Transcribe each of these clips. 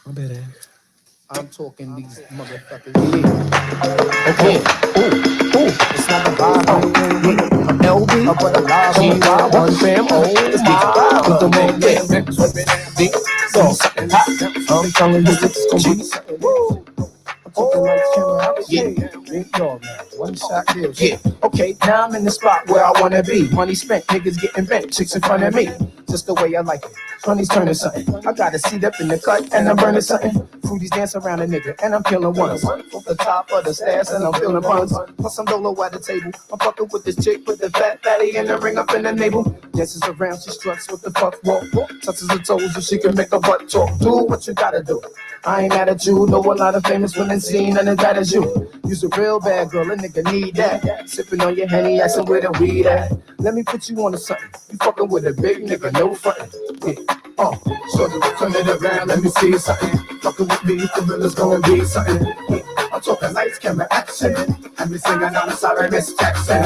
My bad ass. I'm talking these motherfuckers. Yeah. Okay. Ooh. It's not a vibe. I'm LB. I'm but alive. G1 fam. Oh my. With the man. I'm telling you it's gonna be something. Woo. I'm talking like camera. Yeah. Big dog, man. One shot deal. Yeah. Okay. Now I'm in the spot where I wanna be. Money spent. Niggas getting bent. Chicks in front of me. Just the way I like it. 20's turning something. I got a seat up in the cut and I'm burning something. Fruities dance around a nigga and I'm killing ones. Off the top of the stairs and I'm feeling buns. Plus some dolo at the table. I'm fucking with this chick with the fat fatty and the ring up in the navel. Dances around, she struts with the fuck walk. Touches her toes so she can make her butt talk. Do what you gotta do. I ain't mad at you. Know a lot of famous women seen and as bad as you. You's a real bad girl, a nigga need that. Sipping on your Henny, asking where the weed at. Let me put you on to something. You fucking with a big nigga, no frontin'. Yeah. So turn it around, let me see something. Fucking with me, the real is gonna be something. Yeah. I'm talking lights, camera, action. And me singing, I'm sorry, Miss Jackson.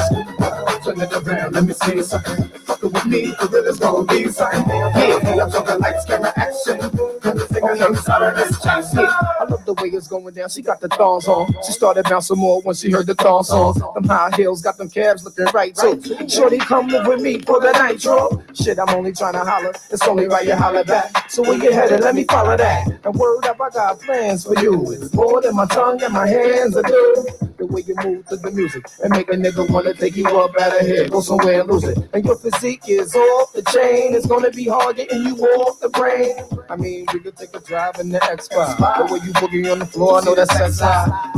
Turn it around, let me see something. Fucking with me, the real is gonna be something. Yeah, I'm talking lights, camera, action. And me singing, I'm sorry, Miss Jackson. I love the way it's going down. She got the thongs on. She started bouncing more when she heard the thong songs. Them high heels got them calves looking right too. Shorty, come live with me for the nitro. Shit, I'm only trying to holler. It's only right you holler back. So where you headed? Let me follow that. And word up, I got plans for you. It's more than my tongue and my hands are do. The way you move to the music and make a nigga wanna take you up out of here, go somewhere and lose it. And your physique is off the chain. It's gonna be hard getting you off the brain. I mean, we could take a drive in the X5. The way you boogie on the floor, I know that's sexy.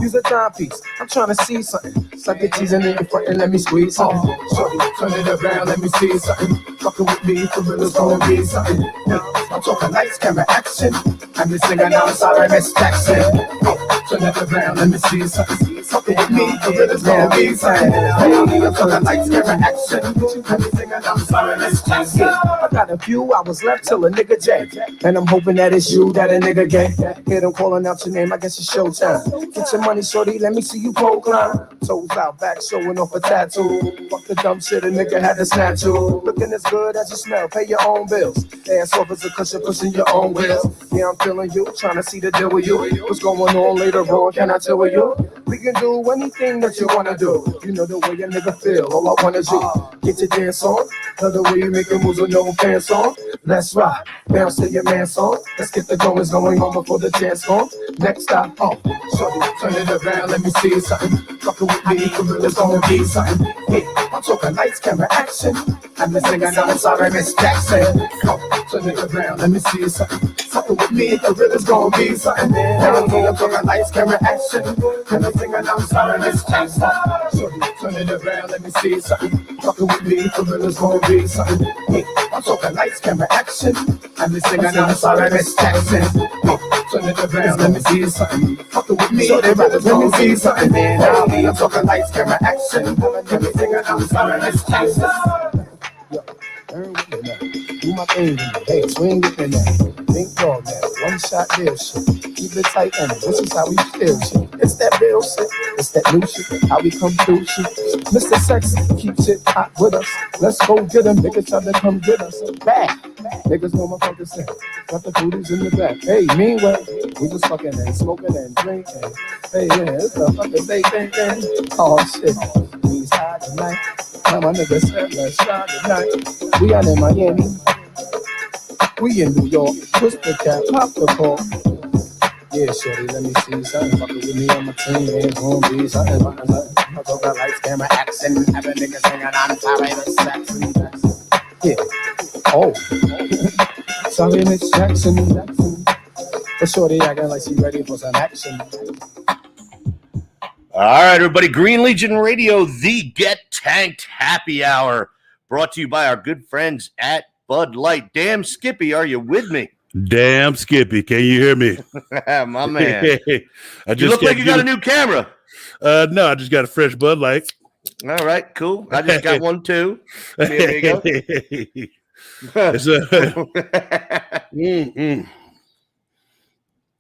Use a timepiece. I'm trying to see something. Suck your teasing in your front and let me squeeze something. Shorty, turn it around, let me see something. Fucking with me, for real, it's gonna be something. I'm talking lights, camera, action. I'm just singing, I'm sorry, Miss Jackson. Turn it around, let me see something. Fucking with me, for real, it's gonna be something. I'm talking lights, camera, action. I'm just singing, I'm sorry, Miss Jackson. I got a few hours left till a nigga jack. And I'm hoping that it's you that a nigga get. Hear them calling out your name, I guess it's showtime. Get your money, shorty, let me see you pole climb. Toes out, back showing off a tattoo. Fuck the dumb shit, a nigga had to snatch you. Looking as good as you smell, pay your own bills. Ass off as a cushion, pushing your own wheels. Yeah, I'm feeling you, trying to see the deal with you. What's going on later on, can I tell you? We can do anything that you wanna do. You know the way a nigga feel, all I want is you. Get your dance on, love the way you make your moves with no pants on. Let's rock, bounce to your man song. Let's get the goings going on before the chance on. Next stop, shorty, turn it around, let me see something. Fucking with me, for real, it's gonna be something. Yeah, I'm talking lights, camera, action. I'm the singer, I'm sorry, Miss Jackson. Turn it around, let me see something. Fucking with me, for real, it's gonna be something. Now I'm talking lights, camera, action. I'm the singer, I'm sorry, Miss Jackson. Shorty, turn it around, let me see something. Fucking with me, for real, it's gonna be something. Yeah, I'm talking lights, camera, action. I'm the singer, I'm sorry, Miss Jackson. Turn it around, let me see something. Fucking with me, let me see something. Now I'm talking lights, camera, action. Let me sing it, I'm sorry, Miss Jackson. Yo, turn with me now. Do my thing with me. Hey, swing with me now. Big dog now. One shot deal shit. Keep it tight and this is how we feel shit. It's that real shit. It's that new shit. How we come through shit. Mr. Sexy, keep shit hot with us. Let's go get them. Niggas try to come get us. Back. Niggas know my fucking set. Got the foodies in the back. Hey, meanwhile, we just fucking and smoking and drinking. Hey, yeah, it's the fucking day thing. Oh shit. We's high tonight. Now my niggas said let's ride tonight. We out in Miami. We in New York. Twist the cap, pop the cork. Yeah, shorty, let me see something. Fucking with me on my team, man. It's gonna be something. I talk about lights, camera, action. Have a nigga singing, I'm sorry, Miss Jackson. Yeah. Oh. Sorry, Miss Jackson. But shorty acting like she ready for some action. All right, everybody. Green Legion Radio, the Get Tanked Happy Hour, brought to you by our good friends at Bud Light. Damn, Skippy, are you with me? Damn, Skippy, can you hear me? My man. You look like you got a new camera. No, I just got a fresh Bud Light. All right, cool. I just got one too. There you go.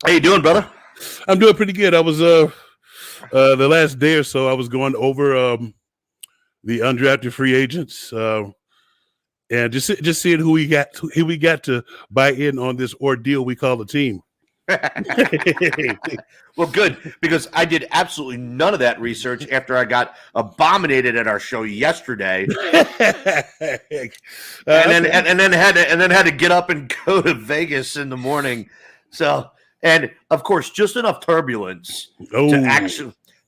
How you doing, brother? I'm doing pretty good. I was the last day or so, I was going over the undrafted free agents and just seeing who we got to buy in on this ordeal we call a team. Well, good, because I did absolutely none of that research after I got abominated at our show yesterday, and then had to get up and go to Vegas in the morning. So, and of course, just enough turbulence to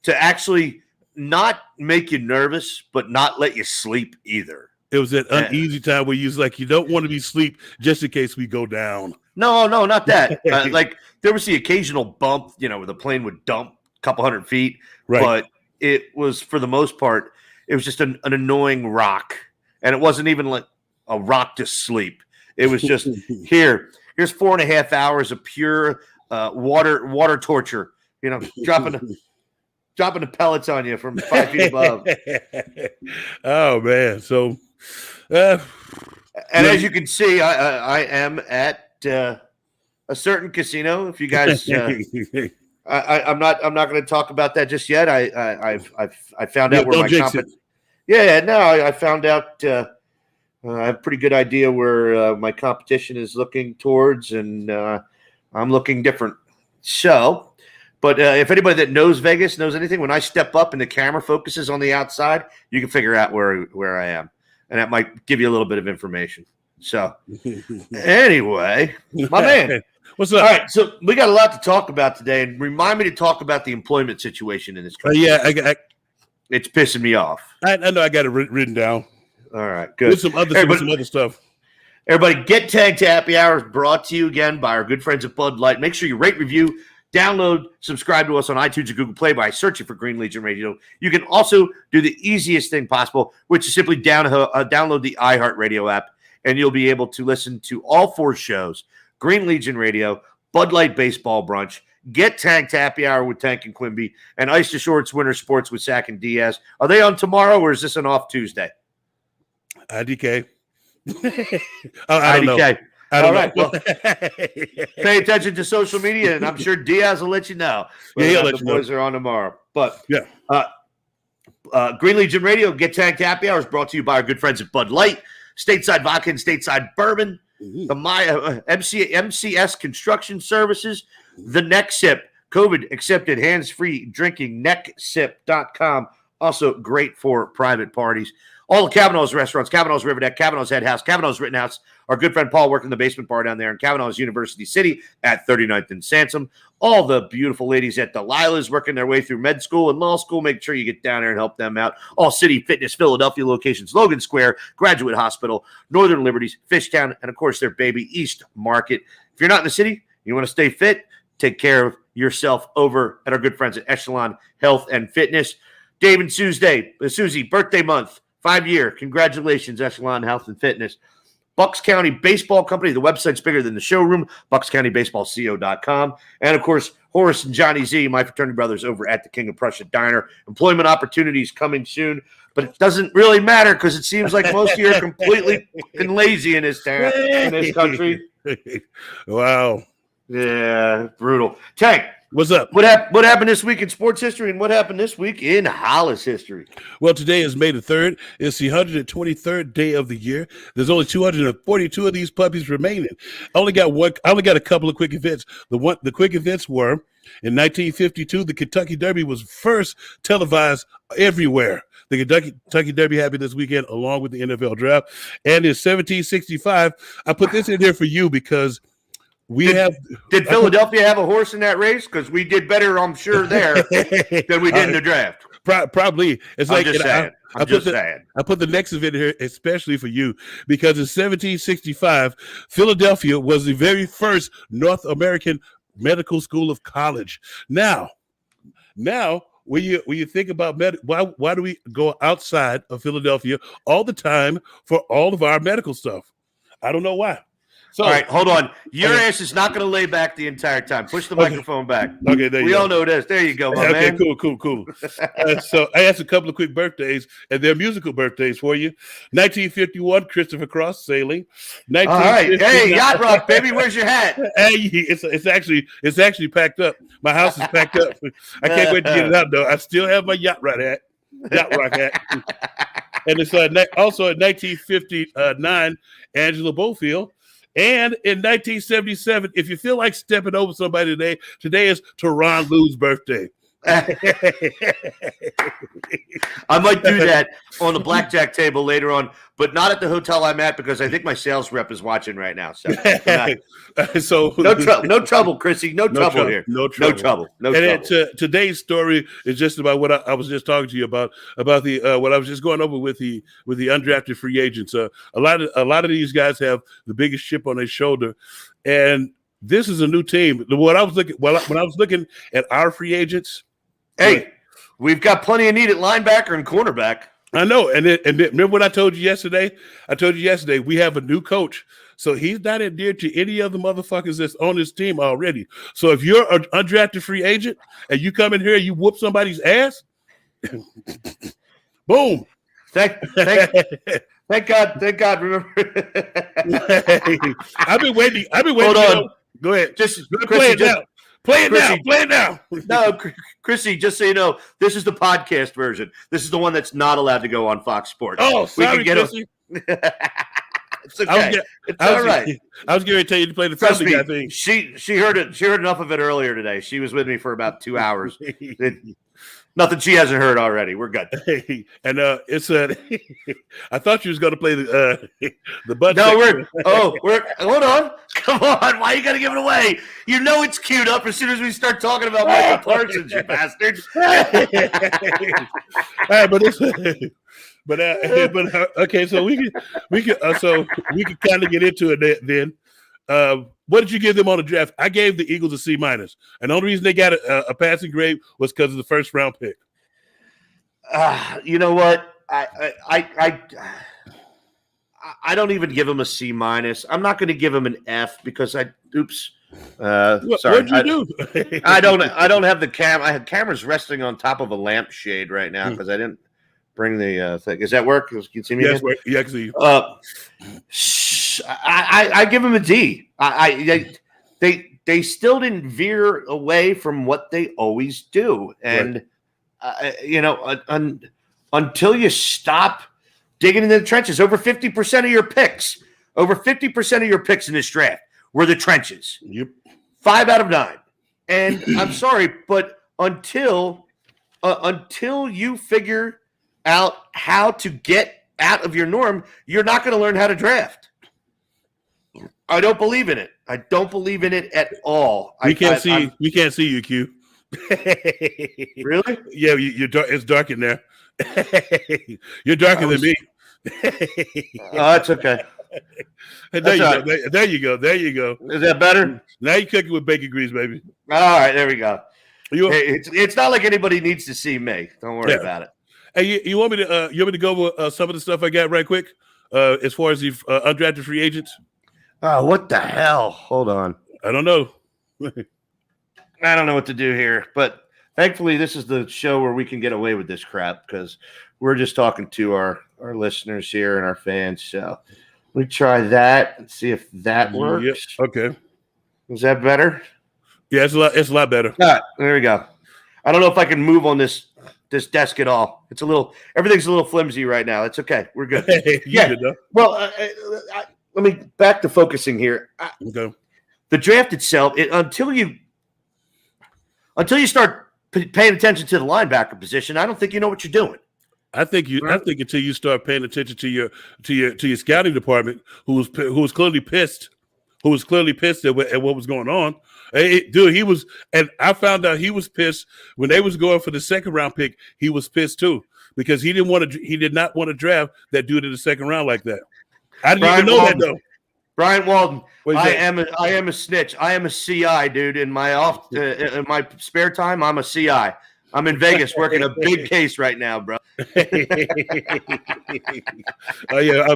actually not make you nervous, but not let you sleep either. It was that uneasy time where you was like, you don't want to be asleep just in case we go down. No, not that. Like there was the occasional bump, where the plane would dump a couple hundred feet, right. But it was, for the most part, it was just an annoying rock, and it wasn't even like a rock to sleep. It was just here's 4.5 hours of pure water torture. Dropping the pellets on you from 5 feet above. Oh man! So, and as you can see, I am at a certain casino. If you guys, I'm not going to talk about that just yet. I found out where my I found out. I have a pretty good idea where my competition is looking towards, and I'm looking different. So, but if anybody that knows Vegas knows anything, when I step up and the camera focuses on the outside, you can figure out where I am, and that might give you a little bit of information. So, anyway, my man, what's up? All right, so we got a lot to talk about today, and remind me to talk about the employment situation in this country. It's pissing me off. I know I got it written down. All right, good. With some other stuff. Everybody, Get Tanked Happy Hour is brought to you again by our good friends at Bud Light. Make sure you rate, review, download, subscribe to us on iTunes and Google Play by searching for Green Legion Radio. You can also do the easiest thing possible, which is simply download the iHeartRadio app, and you'll be able to listen to all 4 shows: Green Legion Radio, Bud Light Baseball Brunch, Get Tanked Happy Hour with Tank and Quimby, and Ice to Shorts Winter Sports with Sack and Diaz. Are they on tomorrow, or is this an off Tuesday? IDK. I don't know. All right. Well, pay attention to social media, and I'm sure Diaz will let you know. Yeah, the boys are on tomorrow. But Green Legion Radio, Get Tanked Happy Hour is brought to you by our good friends at Bud Light, Stateside Vodka and Stateside Bourbon, the MCS Construction Services, the Neck Sip, COVID accepted hands-free drinking, necksip.com. Also great for private parties. All the Kavanaugh's restaurants, Kavanaugh's River Deck, Kavanaugh's Head House, Kavanaugh's Rittenhouse. Our good friend Paul working the basement bar down there in Kavanaugh's University City at 39th and Sansom. All the beautiful ladies at Delilah's working their way through med school and law school. Make sure you get down there and help them out. All City Fitness Philadelphia locations, Logan Square, Graduate Hospital, Northern Liberties, Fishtown, and of course their baby East Market. If you're not in the city, you want to stay fit, take care of yourself over at our good friends at Echelon Health and Fitness. Dave and Susie, birthday month. 5-year. Congratulations, Echelon Health and Fitness. Bucks County Baseball Company. The website's bigger than the showroom. BucksCountyBaseballCO.com. And, of course, Horace and Johnny Z, my fraternity brothers over at the King of Prussia Diner. Employment opportunities coming soon. But it doesn't really matter because it seems like most of you are completely fucking lazy in this town, in this country. Wow. Yeah, brutal. Tank. What's up? What happened this week in sports history, and what happened this week in Hollis history? Well, today is May the 3rd. It's the 123rd day of the year. There's only 242 of these puppies remaining. I only got a couple of quick events. The quick events were in 1952, the Kentucky Derby was first televised everywhere. The Kentucky Derby happened this weekend along with the NFL draft. And in 1765, I put this in here for you because Did Philadelphia have a horse in that race? Because we did better, I'm sure, there than we did in the draft. Probably. It's I'm just saying. I put the next event here especially for you because in 1765, Philadelphia was the very first North American medical school of college. Now, when you think about why do we go outside of Philadelphia all the time for all of our medical stuff? I don't know why. So, all right, hold on. Your ass is not going to lay back the entire time. Push the microphone back. Okay, there you go. We all know this. There you go, my man. Cool. So I asked a couple of quick birthdays, and they're musical birthdays for you. 1951, Christopher Cross sailing. All right, hey, Yacht Rock, baby, where's your hat? Hey, it's actually packed up. My house is packed up. I can't wait to get it out though. I still have my Yacht Rock hat. And it's also in 1959, Angela Bofield. And in 1977, if you feel like stepping over somebody today is Teron Lou's birthday. I might do that on the blackjack table later on, but not at the hotel I'm at because I think my sales rep is watching right now. So, no trouble, Chrissy. No trouble here. No trouble. Today's story is just about what I was just talking to you about the what I was just going over with the undrafted free agents. A lot of these guys have the biggest chip on their shoulder, and this is a new team. When I was looking at our free agents. Hey, we've got plenty of need at linebacker and cornerback. I know. And remember what I told you yesterday? I told you yesterday we have a new coach. So he's not endeared to any of the motherfuckers that's on this team already. So if you're an undrafted free agent and you come in here and you whoop somebody's ass, boom. Thank God. Remember. I've been waiting. Hold on. Go ahead. Play it now. Play it now. No, Chrissy, just so you know, this is the podcast version. This is the one that's not allowed to go on Fox Sports. Oh, sorry, Chrissy. It's okay. It's all right. I was going to tell you to play the family guy thing. She heard it. She heard enough of it earlier today. She was with me for about 2 hours. Nothing she hasn't heard already. We're good. And it's I thought you was going to play the butt. No, we're hold on. Come on. Why you got to give it away? You know it's queued up as soon as we start talking about Michael Parsons, you bastard. Okay, so we can kind of get into it then. What did you give them on the draft? I gave the Eagles a C-, and the only reason they got a passing grade was because of the first round pick. You know what? I don't even give them a C-. I'm not going to give them an F because sorry. What'd you do? I don't have the cam. I had cameras resting on top of a lampshade right now because I didn't bring the thing. Does that work? Can you see me? Yes, yeah, I can see you. I give them a D. They still didn't veer away from what they always do, and until you stop digging into the trenches, over 50% of your picks in this draft were the trenches. Yep, 5 out of 9. And I'm sorry, but until you figure out how to get out of your norm, you're not going to learn how to draft. I don't believe in it. I don't believe in it at all. We can't see you, Q. Really? Yeah, you're dark. It's dark in there. You're darker than me. Oh, that's okay. There you go. Is that better? Now you're cooking with bacon grease, baby. All right, there we go. It's not like anybody needs to see me. Don't worry about it. Hey, you want me to go over some of the stuff I got right quick as far as the undrafted free agents? Oh, what the hell? Hold on. I don't know. I don't know what to do here, but thankfully this is the show where we can get away with this crap because we're just talking to our listeners here and our fans. So let me try that and see if that works. Yep. Okay. Is that better? Yeah, it's a lot better. All right, there we go. I don't know if I can move on this desk at all. Everything's a little flimsy right now. It's okay. We're good. Yeah. Well, let me back to focusing here. Okay. The draft itself, until you start paying attention to the linebacker position, I don't think you know what you're doing. I think until you start paying attention to your scouting department, who was clearly pissed at what was going on. He was, and I found out he was pissed when they was going for the second round pick. He was pissed too because he did not want to draft that dude in the second round like that. I didn't even know that though. Brian Walden, I am a snitch. I am a CI, dude. In my in my spare time, I'm a CI. I'm in Vegas working a big case right now, bro. Oh yeah,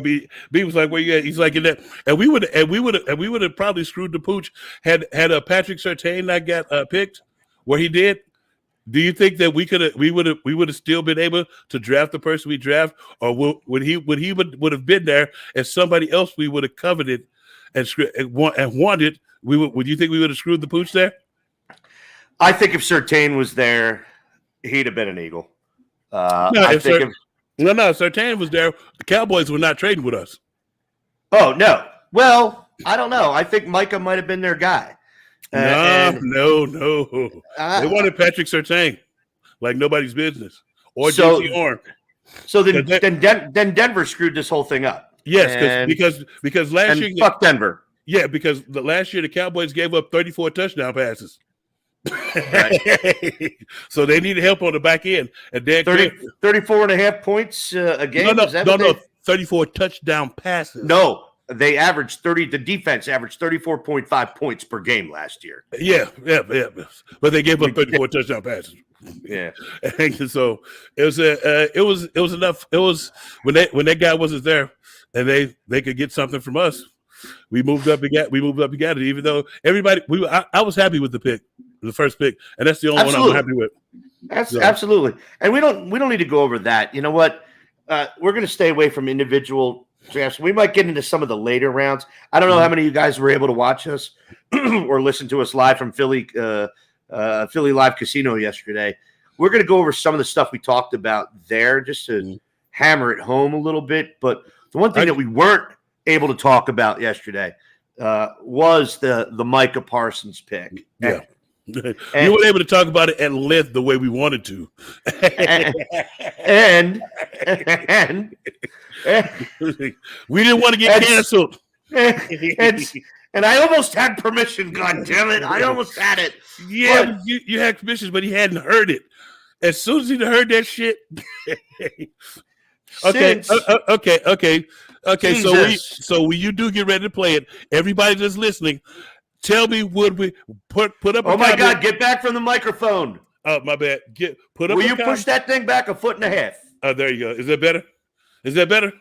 B was like, "Where you at?" He's like, "In that," and we would have probably screwed the pooch had Patrick Surtain not got picked where he did. Do you think that we would have still been able to draft the person we draft, or would he have been there as somebody else we would have coveted and wanted? Would you think we would have screwed the pooch there? I think if Surtain was there, he'd have been an Eagle. Surtain was there. The Cowboys were not trading with us. Oh no. Well, I don't know. I think Micah might have been their guy. No. They wanted Patrick Surtain like nobody's business, or JC Horn. So then Denver screwed this whole thing up. Yes, because last year, fuck Denver. Yeah, because last year the Cowboys gave up 34 touchdown passes. Right. So they needed help on the back end. And 34.5 points a game? No, 34 touchdown passes. No, they averaged 30. The defense averaged 34.5 points per game last year. Yeah. But they gave up 34 touchdown passes. Yeah. And so it was enough. It was when that guy wasn't there and they could get something from us. We moved up and got it, even though everybody I was happy with the first pick, and that's the only one I'm happy with. Absolutely. And we don't need to go over that. You know what? We're going to stay away from individual drafts. We might get into some of the later rounds. I don't know how many of you guys were able to watch us or listen to us live from Philly Live Casino yesterday. We're going to go over some of the stuff we talked about there just to hammer it home a little bit. But the one thing that we weren't able to talk about yesterday was the Micah Parsons pick. Yeah. You weren't able to talk about it at length the way we wanted to. and we didn't want to get canceled. And I almost had permission, God damn it. I almost had it. Yeah, but you had permission, but he hadn't heard it. As soon as he heard that shit. Okay. So when you do get ready to play it, everybody that's listening, tell me, would we put up? Oh my God! Get back from the microphone. Oh my bad. Put up. Will you push that thing back a foot and a half? Oh, there you go. Is that better?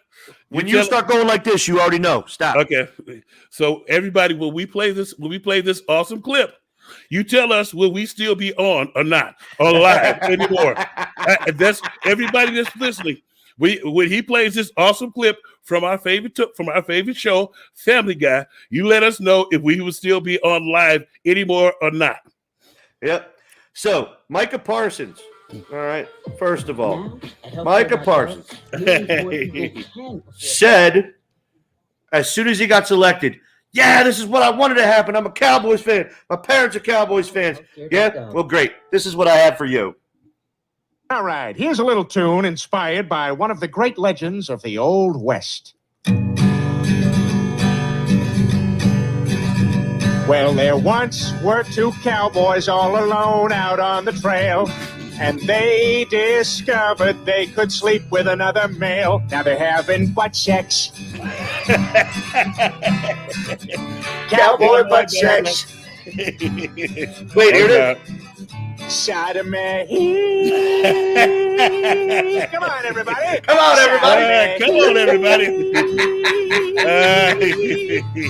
When you start going like this, you already know. Stop. Okay. So everybody, will we play this awesome clip? You tell us, will we still be on or not on live anymore? That's everybody that's listening. When he plays this awesome clip from our favorite show, Family Guy, you let us know if we will still be on live anymore or not. Yep. So Micah Parsons. All right. First of all, Micah Parsons said as soon as he got selected, yeah, this is what I wanted to happen. I'm a Cowboys fan. My parents are Cowboys fans. Yeah? Well, great. This is what I have for you. All right, here's a little tune inspired by one of the great legends of the Old West. Well, there once were two cowboys all alone out on the trail, and they discovered they could sleep with another male. Now they're having butt sex. Cowboy butt sex. Wait, here it is. Sodomy. Come on, everybody. Come on, everybody. Come on, everybody.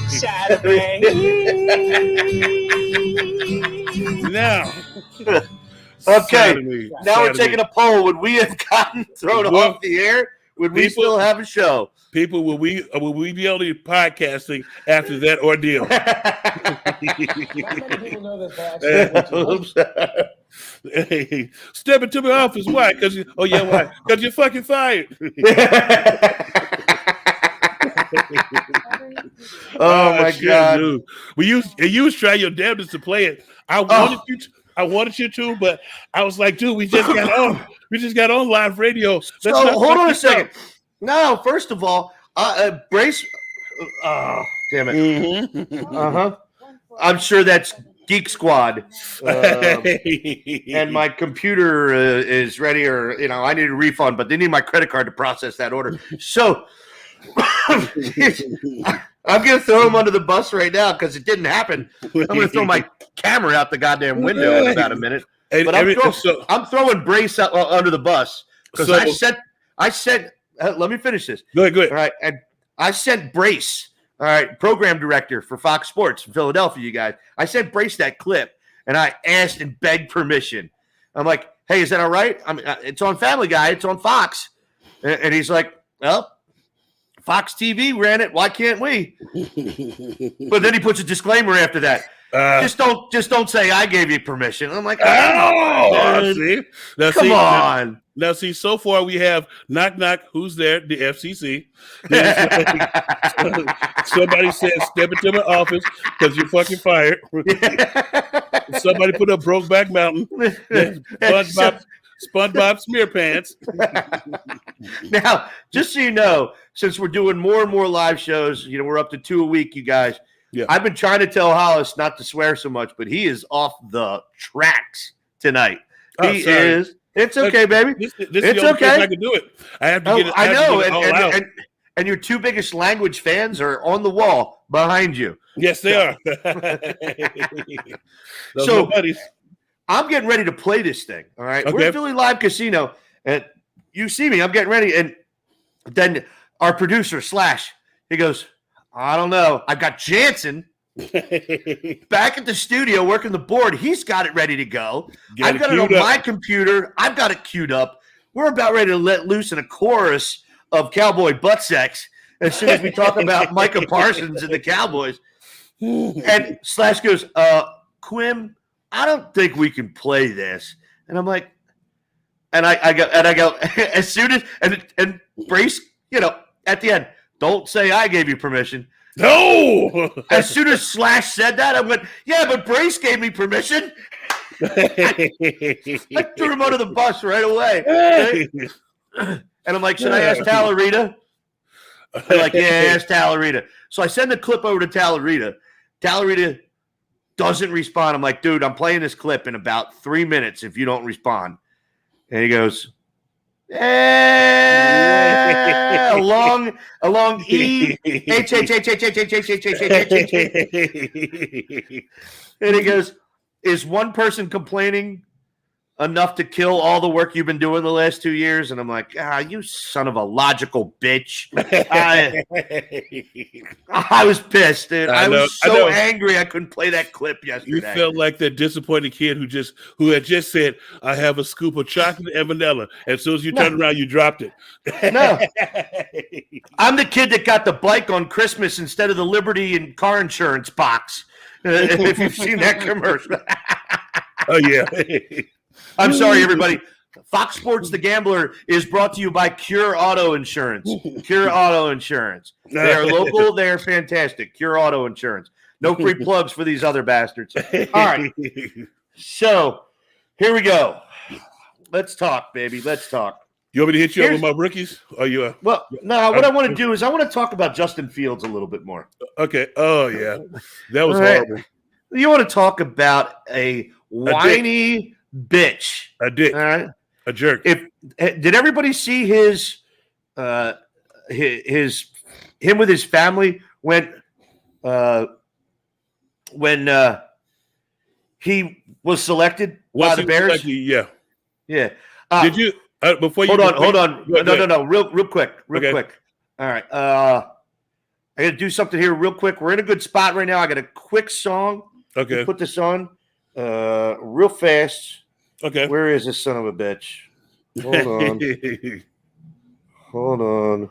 Sodomy. Now. Okay. Saturday. Now we're taking a poll. Would we have gotten thrown off the air? Would we still have a show? People, will we be able to be podcasting after that ordeal? Hey, step into my office. Why? Why? Because you're fucking fired. Oh my God! Dude. You was trying your damnedest to play it. I wanted you to, but I was like, dude, we just got on. We just got on live radio. So hold on a second. No, first of all, Brace. Oh, damn it. Mm-hmm. I'm sure that's Geek Squad. And my computer is ready, or I need a refund, but they need my credit card to process that order. So I'm going to throw him under the bus right now because it didn't happen. I'm going to throw my camera out the goddamn window in about a minute. But I'm throwing Brace out, under the bus because I said, let me finish this. Go ahead. All right. And I sent Brace, all right, program director for Fox Sports in Philadelphia, you guys. I sent Brace that clip, and I asked and begged permission. I'm like, hey, is that all right? I mean, it's on Family Guy. It's on Fox. And he's like, well, Fox TV ran it. Why can't we? But then he puts a disclaimer after that. Just don't say I gave you permission. I'm like, oh, see? Now, come on. Now, see, so far we have knock, knock, who's there? The FCC. Somebody said, step into my office because you're fucking fired. Somebody put up Brokeback Mountain. SpongeBob smear pants. Now, just so you know, since we're doing more and more live shows, we're up to 2 a week, you guys. Yeah. I've been trying to tell Hollis not to swear so much, but he is off the tracks tonight. He is. It's okay, baby. This it's is the only okay. place I can do it. I have to get it. I know. Get it all out. And your two biggest language fans are on the wall behind you. Yes, they are. So buddies. I'm getting ready to play this thing. All right. Okay. We're at Philly Live Casino, and you see me. I'm getting ready. And then our producer, Slash, he goes, I don't know. I've got Jansen back at the studio working the board. He's got it ready to go. I've got it on my computer. I've got it queued up. We're about ready to let loose in a chorus of cowboy butt sex as soon as we talk about Micah Parsons and the Cowboys. And Slash goes, Quim, I don't think we can play this. And I'm like, and I go, as soon as, and Brace, at the end, don't say I gave you permission. No! As soon as Slash said that, I went, yeah, but Brace gave me permission. I threw him under the bus right away. And I'm like, should I ask Talarita? They're like, yeah, ask Talarita. So I send the clip over to Talarita. Talarita doesn't respond. I'm like, dude, I'm playing this clip in about 3 minutes if you don't respond. And he goes, along E H. And he goes, is one person complaining enough to kill all the work you've been doing the last 2 years? And I'm like, you son of a logical bitch. I was pissed, dude. I was so angry I couldn't play that clip yesterday. You felt like that disappointed kid who had just said, I have a scoop of chocolate and vanilla. As soon as you turned around, you dropped it. No. I'm the kid that got the bike on Christmas instead of the Liberty and car insurance box. If you've seen that commercial. Oh, yeah. I'm sorry, everybody. Fox Sports The Gambler is brought to you by Cure Auto Insurance. Cure Auto Insurance. They are local. They are fantastic. Cure Auto Insurance. No free plugs for these other bastards. All right. So here we go. Let's talk, baby. Let's talk. You want me to hit you up with my rookies? Well, no, what I want to do is I want to talk about Justin Fields a little bit more. Okay. Oh, yeah. That was horrible. You want to talk about a whiny bitch. A dick. All right. A jerk. Did everybody see him with his family when he was selected by the Bears? Yeah. Yeah. Did you before you hold on. No. Real quick. All right. I got to do something here real quick. We're in a good spot right now. I got a quick song. Okay. Put this on real fast. Okay. Where is this son of a bitch? Hold on.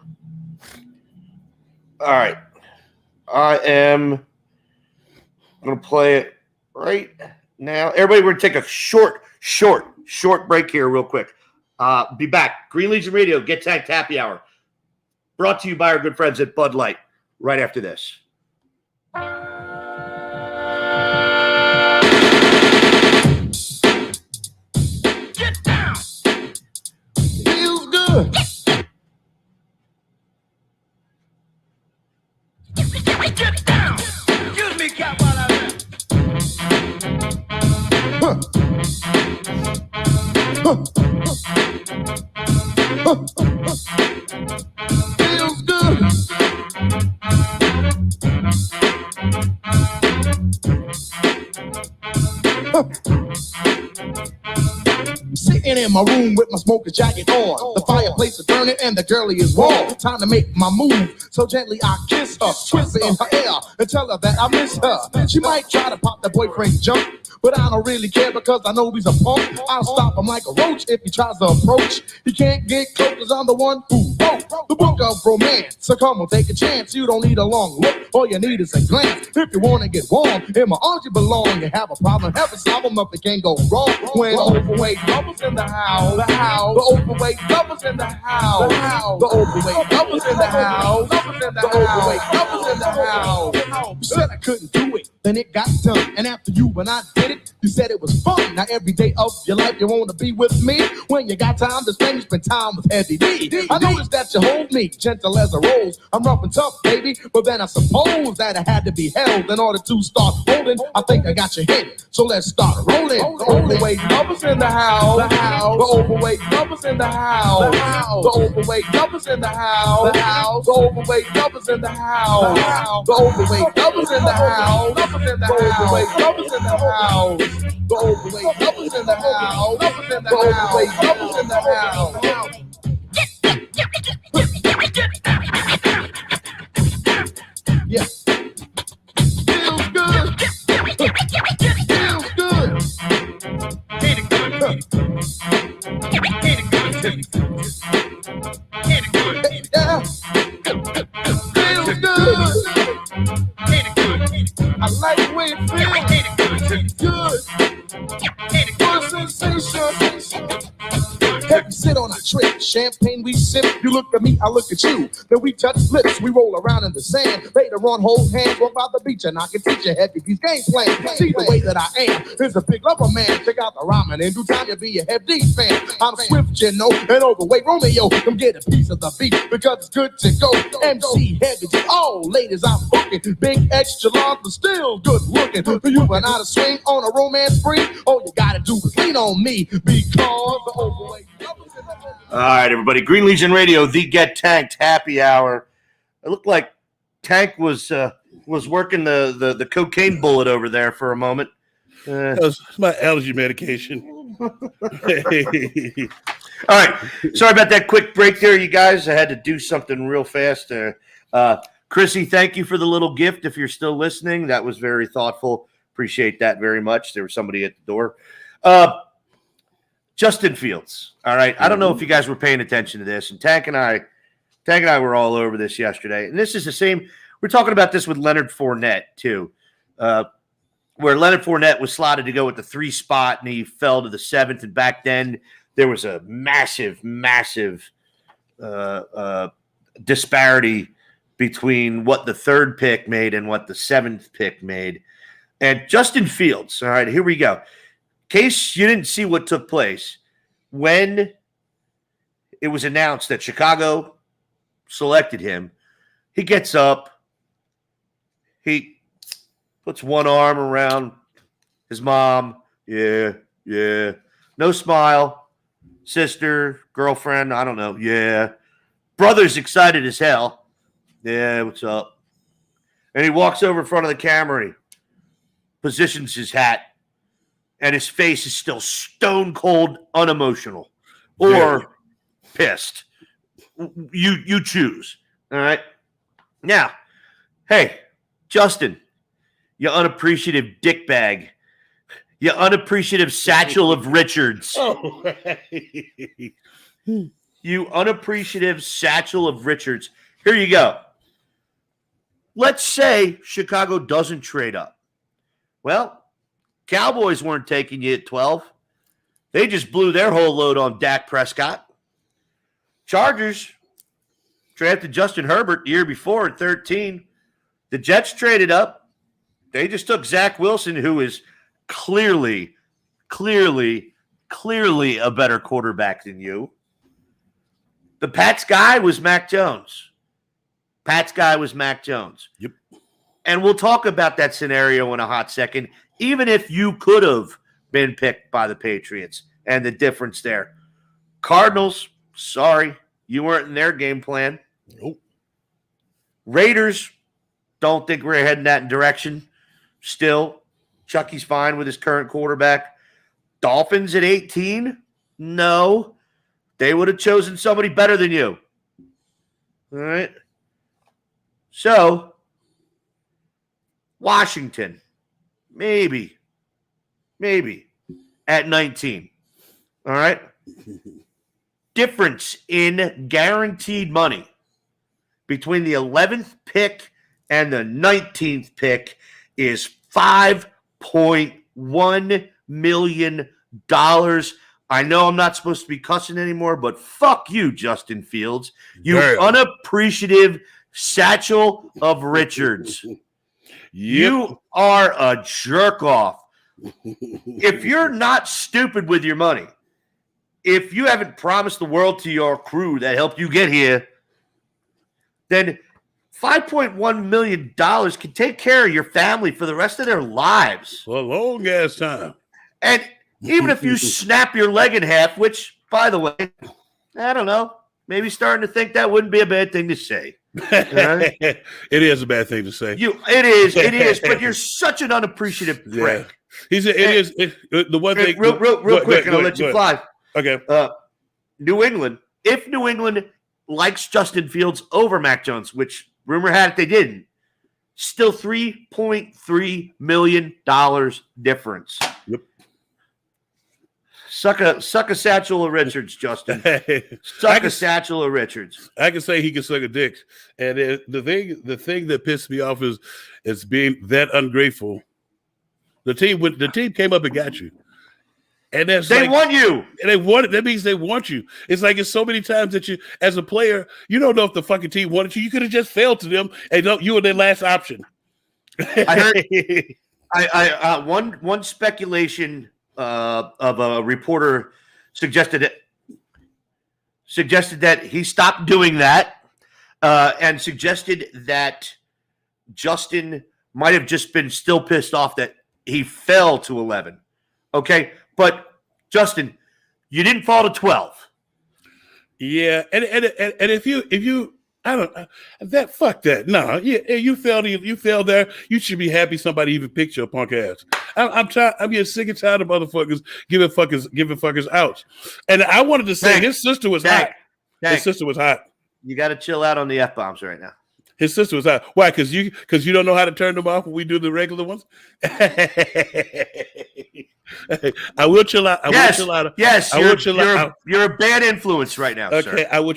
All right. I am going to play it right now. Everybody, we're going to take a short break here real quick. Be back. Green Legion Radio, Get Tanked Happy Hour. Brought to you by our good friends at Bud Light right after this. Get down. Feels good. Get down. Excuse me, cat, while I'm there. Feels good. Sitting in my room with my smoker jacket on. The fireplace is burning and the girlie is warm. Time to make my move. So gently I kiss her, whisper in her ear, and tell her that I miss her. She might try to pop the boyfriend's jump, but I don't really care because I know he's a punk. I'll stop him like a roach if he tries to approach. He can't get close cause I'm the one who wrote the book of romance. So come on, take a chance. You don't need a long look, all you need is a glance. If you want to get warm, in my arms you belong. You have a problem, have a solve 'em up, it can't go wrong. When the overweight lovers in the house, the overweight lovers in the house, the overweight lovers in the house, the overweight lovers in the house. You said I couldn't do it, then it got done. And after you and I did it, you said it was fun. Now every day of your life you want to be with me. When you got time to spend, you spend time with Heavy D. I noticed that you hold me gentle as a rose. I'm rough and tough, baby, but then I suppose that I had to be held in order to start holding. I think I got your hit, so let's start rolling. The overweight lovers in the house, the overweight lovers in the house, the overweight lovers in the house, the overweight lovers in the house, the overweight lovers in the house, the overweight lovers in the house, the overweight lovers in the house, the overweight lovers in the house. Yeah. Feels good. Feels good. Hit it good. Hit it good. Hit it good. Hit it good. Yeah. Feels good. Hit it good. I like the way it feels. Hit it good. Good. Hit it good. Sensation. Have you sit on a trip, champagne we sip. You look at me, I look at you. Then we touch lips, we roll around in the sand. Later on, hold hands, walk by the beach, and I can teach you Heavy D's game plan. See the way that I am is a big lover man. Check out the rhyming, in due time you'll be a Heavy D fan. I'm swift, you know, and overweight Romeo. Come get a piece of the beat because it's good to go. MC Heavy D, all ladies I'm booking. Big extra large, but still good looking. For you and I to swing on a romance spree, all you gotta do is lean on me because the overweight. All right, everybody. Green Legion Radio, the Get Tanked Happy Hour. It looked like Tank was working the cocaine bullet over there for a moment. That was my allergy medication. All right. Sorry about that quick break there, you guys. I had to do something real fast there. Chrissy, thank you for the little gift. If you're still listening, that was very thoughtful. Appreciate that very much. There was somebody at the door. Justin Fields. All right. I don't know if you guys were paying attention to this. And Tank and I were all over this yesterday. And this is the same. We're talking about this with Leonard Fournette, too, where Leonard Fournette was slotted to go with the 3 spot, and he fell to the 7th. And back then, there was a massive disparity between what the 3rd pick made and what the 7th pick made. And Justin Fields. All right, here we go. In case you didn't see what took place, when it was announced that Chicago selected him, he gets up, he puts one arm around his mom, yeah, no smile, sister, girlfriend, I don't know, yeah. Brother's excited as hell, yeah, what's up? And he walks over in front of the camera, and he positions his hat, and his face is still stone cold, unemotional, or pissed. You choose. All right. Now, hey, Justin, you unappreciative dickbag, you unappreciative satchel of Richards. Oh, You unappreciative satchel of Richards. Here you go. Let's say Chicago doesn't trade up. Well, Cowboys weren't taking you at 12. They just blew their whole load on Dak Prescott. Chargers drafted Justin Herbert the year before at 13. The Jets traded up. They just took Zach Wilson, who is clearly a better quarterback than you. The Pats guy was Mac Jones. Yep. And we'll talk about that scenario in a hot second. Even if you could have been picked by the Patriots and the difference there. Cardinals, sorry, you weren't in their game plan. Nope. Raiders, don't think we're heading that direction. Still, Chucky's fine with his current quarterback. Dolphins at 18? No. They would have chosen somebody better than you. All right. So, Washington. Maybe. Maybe at 19. All right. Difference in guaranteed money between the 11th pick and the 19th pick is $5.1 million. I know I'm not supposed to be cussing anymore, but fuck you, Justin Fields. You Damn. unappreciative satchel of Richards. You are a jerk off. If you're not stupid with your money, if you haven't promised the world to your crew that helped you get here, then $5.1 million can take care of your family for the rest of their lives. For a long ass time. And even if you snap your leg in half, which, by the way, I don't know, maybe starting to think that wouldn't be a bad thing to say. Right? It is a bad thing to say. It is, but you're such an unappreciative prick. Yeah. He said the one thing. Real quick, and I'll let you fly. Okay. New England, if New England likes Justin Fields over Mac Jones, which rumor had it they didn't, still $3.3 million difference. Yep. Suck a satchel of Richards, Justin. Suck a satchel of Richards. I can say he can suck a dick. And the thing that pissed me off is being that ungrateful. The team came up and got you. And they want you. And that means they want you. It's like it's so many times that you, as a player, you don't know if the fucking team wanted you. You could have just failed to them and you were their last option. I heard one speculation of a reporter suggested that he stopped doing that and suggested that Justin might have just been still pissed off that he fell to 11. Okay, but Justin, you didn't fall to 12. Yeah, and if you I don't that fuck that. No, yeah, you fell there. You should be happy somebody even picked your punk ass. I'm getting sick and tired of motherfuckers giving fuckers outs. And I wanted to say his sister was hot. His sister was hot. You got to chill out on the F-bombs right now. His sister was hot. Why? Because you don't know how to turn them off when we do the regular ones. I will chill out. Yes, you're a bad influence right now. Okay, sir. I will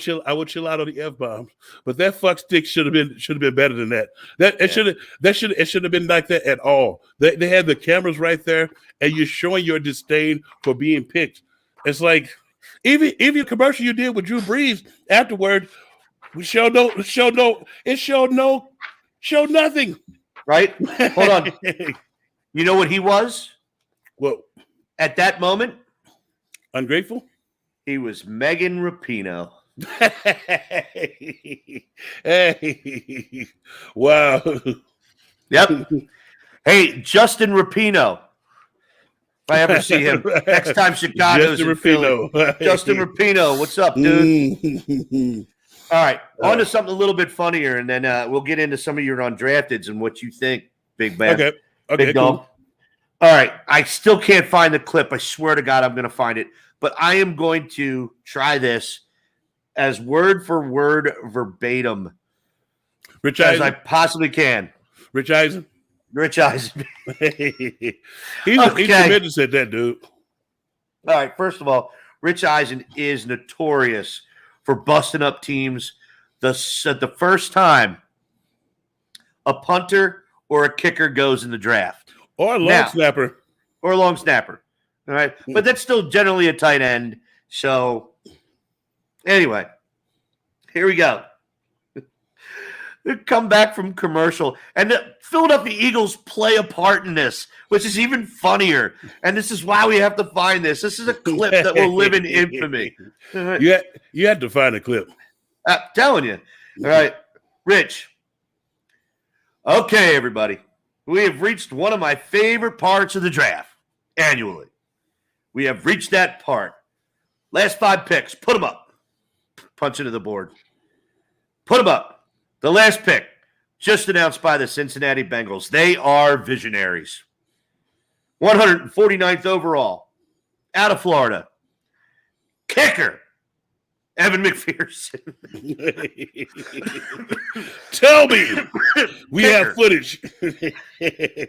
chill out on the F-bombs. But that fuck stick should have been better than that. It should have been like that at all. They had the cameras right there, and you're showing your disdain for being picked. It's like even the commercial you did with Drew Brees afterward. We showed nothing. Right? Hold on. You know what he was? Well, at that moment, ungrateful. He was Megan Rapinoe. Hey, wow. Yep. Hey, Justin Rapinoe. If I ever see him next time Chicago's in Philly. Justin Rapinoe, what's up, dude? All right, on to something a little bit funnier, and then we'll get into some of your undrafteds and what you think, big man. Okay, big dog. Cool. All right, I still can't find the clip. I swear to God I'm going to find it. But I am going to try this as word for word verbatim as I possibly can. Rich Eisen. He's tremendous at that, dude. All right, first of all, Rich Eisen is notorious for busting up teams the first time a punter or a kicker goes in the draft. Or a long snapper. Or a long snapper. All right. But that's still generally a tight end. So, anyway, here we go. Come back from commercial. And the Philadelphia Eagles play a part in this, which is even funnier. And this is why we have to find this. This is a clip that will live in infamy. You had to find a clip. I'm telling you. All right. Rich. Okay, everybody. We have reached one of my favorite parts of the draft annually. We have reached that part. Last 5 picks. Put them up. Punch into the board. Put them up. The last pick, just announced by the Cincinnati Bengals. They are visionaries. 149th overall, out of Florida. Kicker, Evan McPherson. Tell me, We kicker. have footage.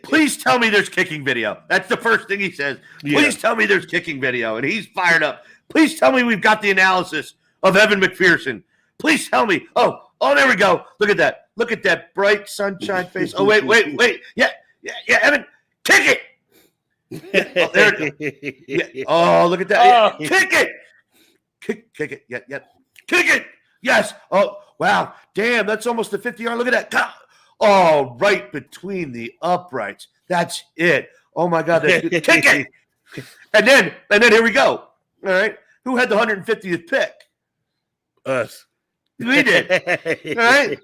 Please tell me there's kicking video. That's the first thing he says. Please tell me there's kicking video. And he's fired up. Please tell me we've got the analysis of Evan McPherson. Please tell me. Oh, there we go. Look at that. Look at that bright sunshine face. Oh, wait. Yeah, Evan, kick it. Yeah, there it is. Yeah. Oh, look at that. Yeah. Kick it. Kick it. Yeah. Kick it. Yes. Oh, wow. Damn, that's almost a 50-yard. Look at that. Oh, right between the uprights. That's it. Oh, my God. That's good. Kick it. And then here we go. All right. Who had the 150th pick? Us. We did. All right.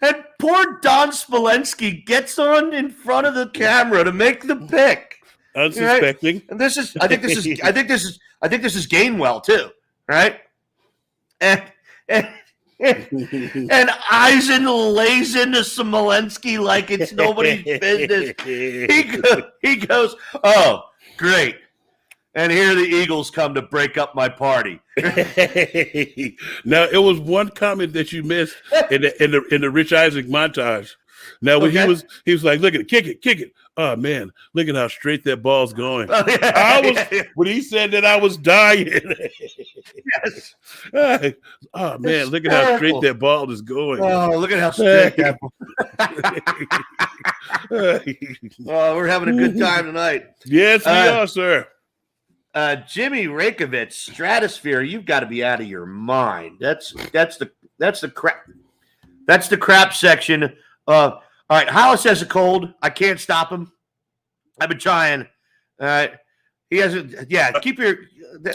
And poor Don Smolensky gets on in front of the camera to make the pick. Unsuspecting. Right? And I think this is Gainwell too, right? And Eisen lays into Smolensky like it's nobody's business. He goes, oh, great. And here the Eagles come to break up my party. Now, it was one comment that you missed in the Rich Eisen montage. Now, when he was like, look at it, kick it. Oh, man, look at how straight that ball's going. Oh, yeah. When he said that, I was dying. Yes. Oh, man, look at how straight that ball is going. Oh, look at how straight that ball. We're having a good time tonight. Yes, we are, sir. Jimmy Rakovich, Stratosphere, you've got to be out of your mind. That's the crap section. All right, Hollis has a cold. I can't stop him. I've been trying. All right, he hasn't. Yeah, keep your.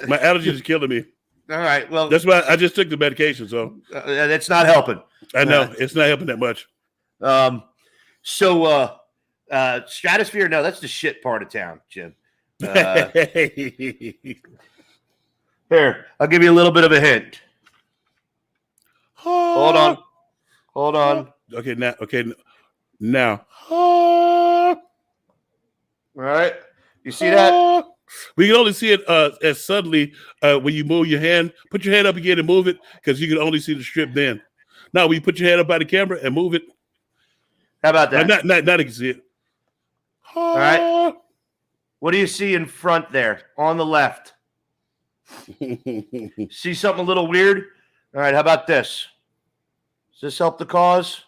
My allergies is killing me. All right, well, that's why I just took the medication. So that's not helping. I know it's not helping that much. Stratosphere, no, that's the shit part of town, Jim. Here, I'll give you a little bit of a hint. Hold on. Okay, now. All right, you see that? We can only see it as suddenly when you move your hand. Put your hand up again and move it, because you can only see the strip then. Now, when you put your hand up by the camera and move it. How about that? Not you can see it. All right. What do you see in front there on the left? See something a little weird? All right, how about this? Does this help the cause?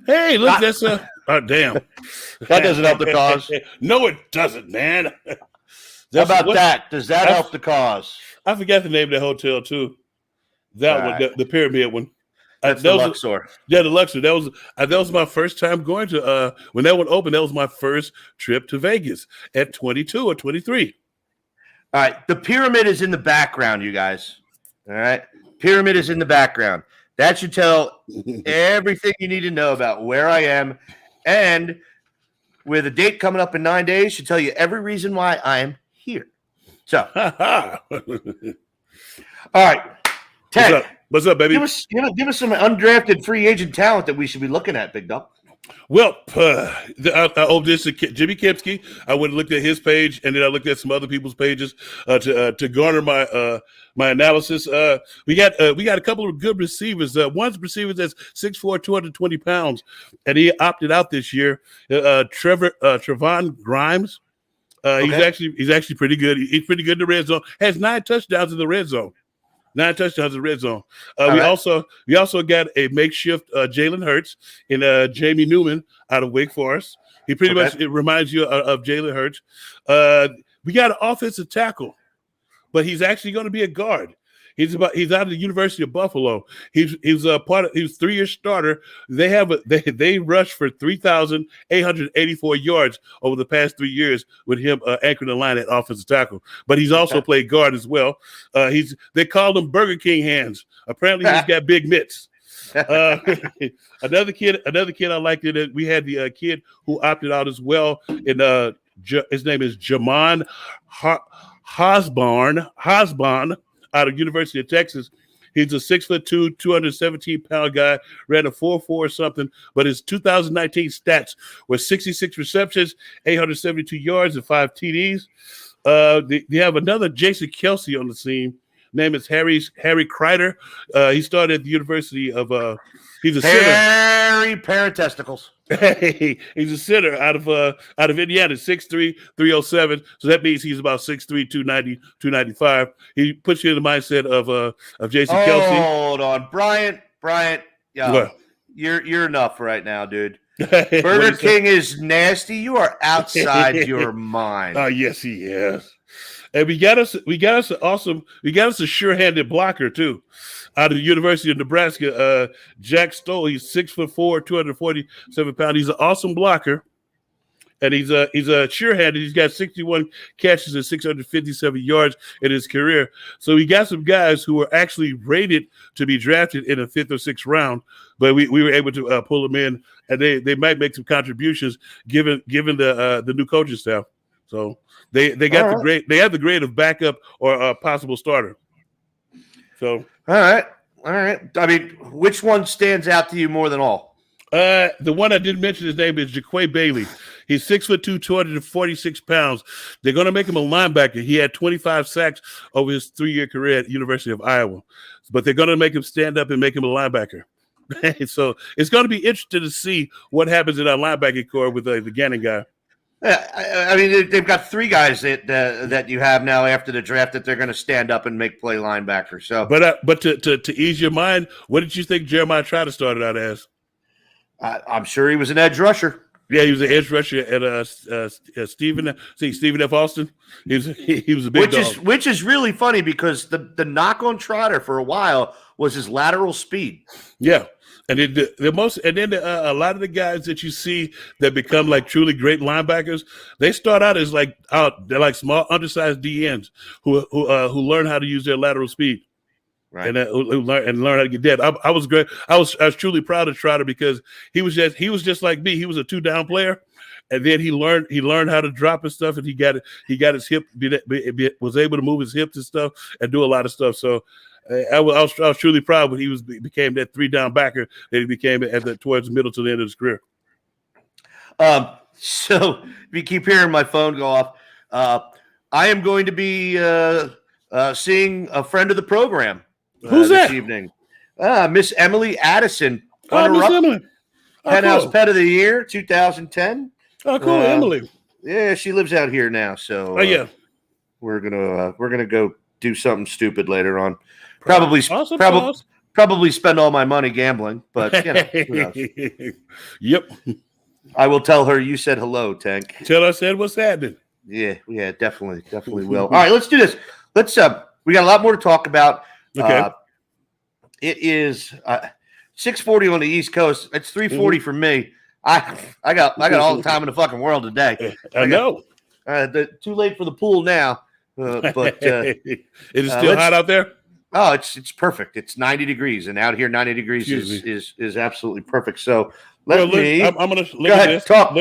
Hey, look, that's oh, damn. That doesn't help the cause. No, it doesn't, man. How about that? Does that help the cause? I forgot the name of the hotel, too. That one, right. the pyramid one. That's the Luxor. Yeah, the Luxor. That was my first time going to when that one opened. That was my first trip to Vegas at 22 or 23. All right, the pyramid is in the background, you guys. All right, pyramid is in the background. That should tell everything you need to know about where I am, and with a date coming up in 9 days, should tell you every reason why I am here. So, all right, Ted. What's up, baby? Give us some undrafted free agent talent that we should be looking at, Big Dog. Well, this is Jimmy Kempski. I went and looked at his page, and then I looked at some other people's pages to garner my analysis. We got a couple of good receivers. One receiver that's 6'4", 220 pounds, and he opted out this year. Trevon Grimes. Okay. He's actually pretty good. He's pretty good in the red zone. Has 9 touchdowns in the red zone. 9 touchdowns in the red zone. We also got a makeshift Jalen Hurts and Jamie Newman out of Wake Forest. He pretty much it reminds you of Jalen Hurts. We got an offensive tackle, but he's actually going to be a guard. He's out of the University of Buffalo. He was 3-year starter. They rushed for 3,884 yards over the past 3 years with him anchoring the line at offensive tackle. But he's also played guard as well. They called him Burger King hands. Apparently he's got big mitts. Another kid I liked it. We had the kid who opted out as well. And his name is Jamon Hosbon. Out of University of Texas. He's a 6'2", 217-pound guy, ran a 4.4 something, but his 2019 stats were 66 receptions, 872 yards, and 5 TDs. They have another Jason Kelsey on the scene. Name is Harry Kreider. He started at the University of He's a center. Hairy pair of testicles. He's a center out of Indiana, 6'3", 307. So that means he's about 6'3", 290, 295. He puts you in the mindset of Jason Kelsey. Hold on, Bryant, yo, What? you're enough right now, dude. Burger King is nasty. You are outside your mind. Oh, yes, he is. And we got us a sure-handed blocker too, out of the University of Nebraska. Jack Stoll. He's 6'4", 247 pounds. He's an awesome blocker, and he's a sure-handed. He's got 61 catches and 657 yards in his career. So we got some guys who were actually rated to be drafted in the 5th or 6th round, but we were able to pull them in, and they might make some contributions given the new coaching staff. So they got the grade. They have the grade of backup or a possible starter. So all right. I mean, which one stands out to you more than all? The one I didn't mention his name is Jaquay Bailey. He's 6'2", 246 pounds. They're going to make him a linebacker. He had 25 sacks over his 3-year career at the University of Iowa, but they're going to make him stand up and make him a linebacker. So it's going to be interesting to see what happens in our linebacking core with the Gannon guy. I mean, they've got 3 guys that you have now after the draft that they're going to stand up and make play linebacker. So, but to ease your mind, what did you think Jeremiah Trotter started out as? I'm sure he was an edge rusher. Yeah, he was an edge rusher at Stephen F. Austin. He was a big dog. Which is really funny because the knock on Trotter for a while was his lateral speed. Yeah. And a lot of the guys that you see that become like truly great linebackers, they start out as they're like small, undersized DNs who learn how to use their lateral speed, right? And who learn how to get dead. I was great. I was truly proud of Trotter because he was just like me. He was a 2-down player, and then he learned how to drop his stuff, and he got his hip, was able to move his hips and stuff, and do a lot of stuff. So. I was truly proud when he became that 3-down backer that he became towards the middle to the end of his career. So if you keep hearing my phone go off, I am going to be seeing a friend of the program. Who's this that? Evening? Miss Emily Addison. Oh, Miss Emily. Penthouse cool. Pet of the Year, 2010. Oh, cool, Emily. Yeah, she lives out here now. So yeah, we're gonna go do something stupid later on. Probably spend all my money gambling, but who knows? Yep. I will tell her you said hello, Tank. Tell her I said what's happening. Yeah, definitely will. All right, let's do this. We got a lot more to talk about. Okay. It is 6:40 on the East Coast. It's 3:40 for me. I got all the time in the fucking world today. I know. Too late for the pool now, but it is still hot out there. Oh, it's perfect. It's 90 degrees, and out here 90 degrees is absolutely perfect. So I'm gonna look go ahead. at this. Talk.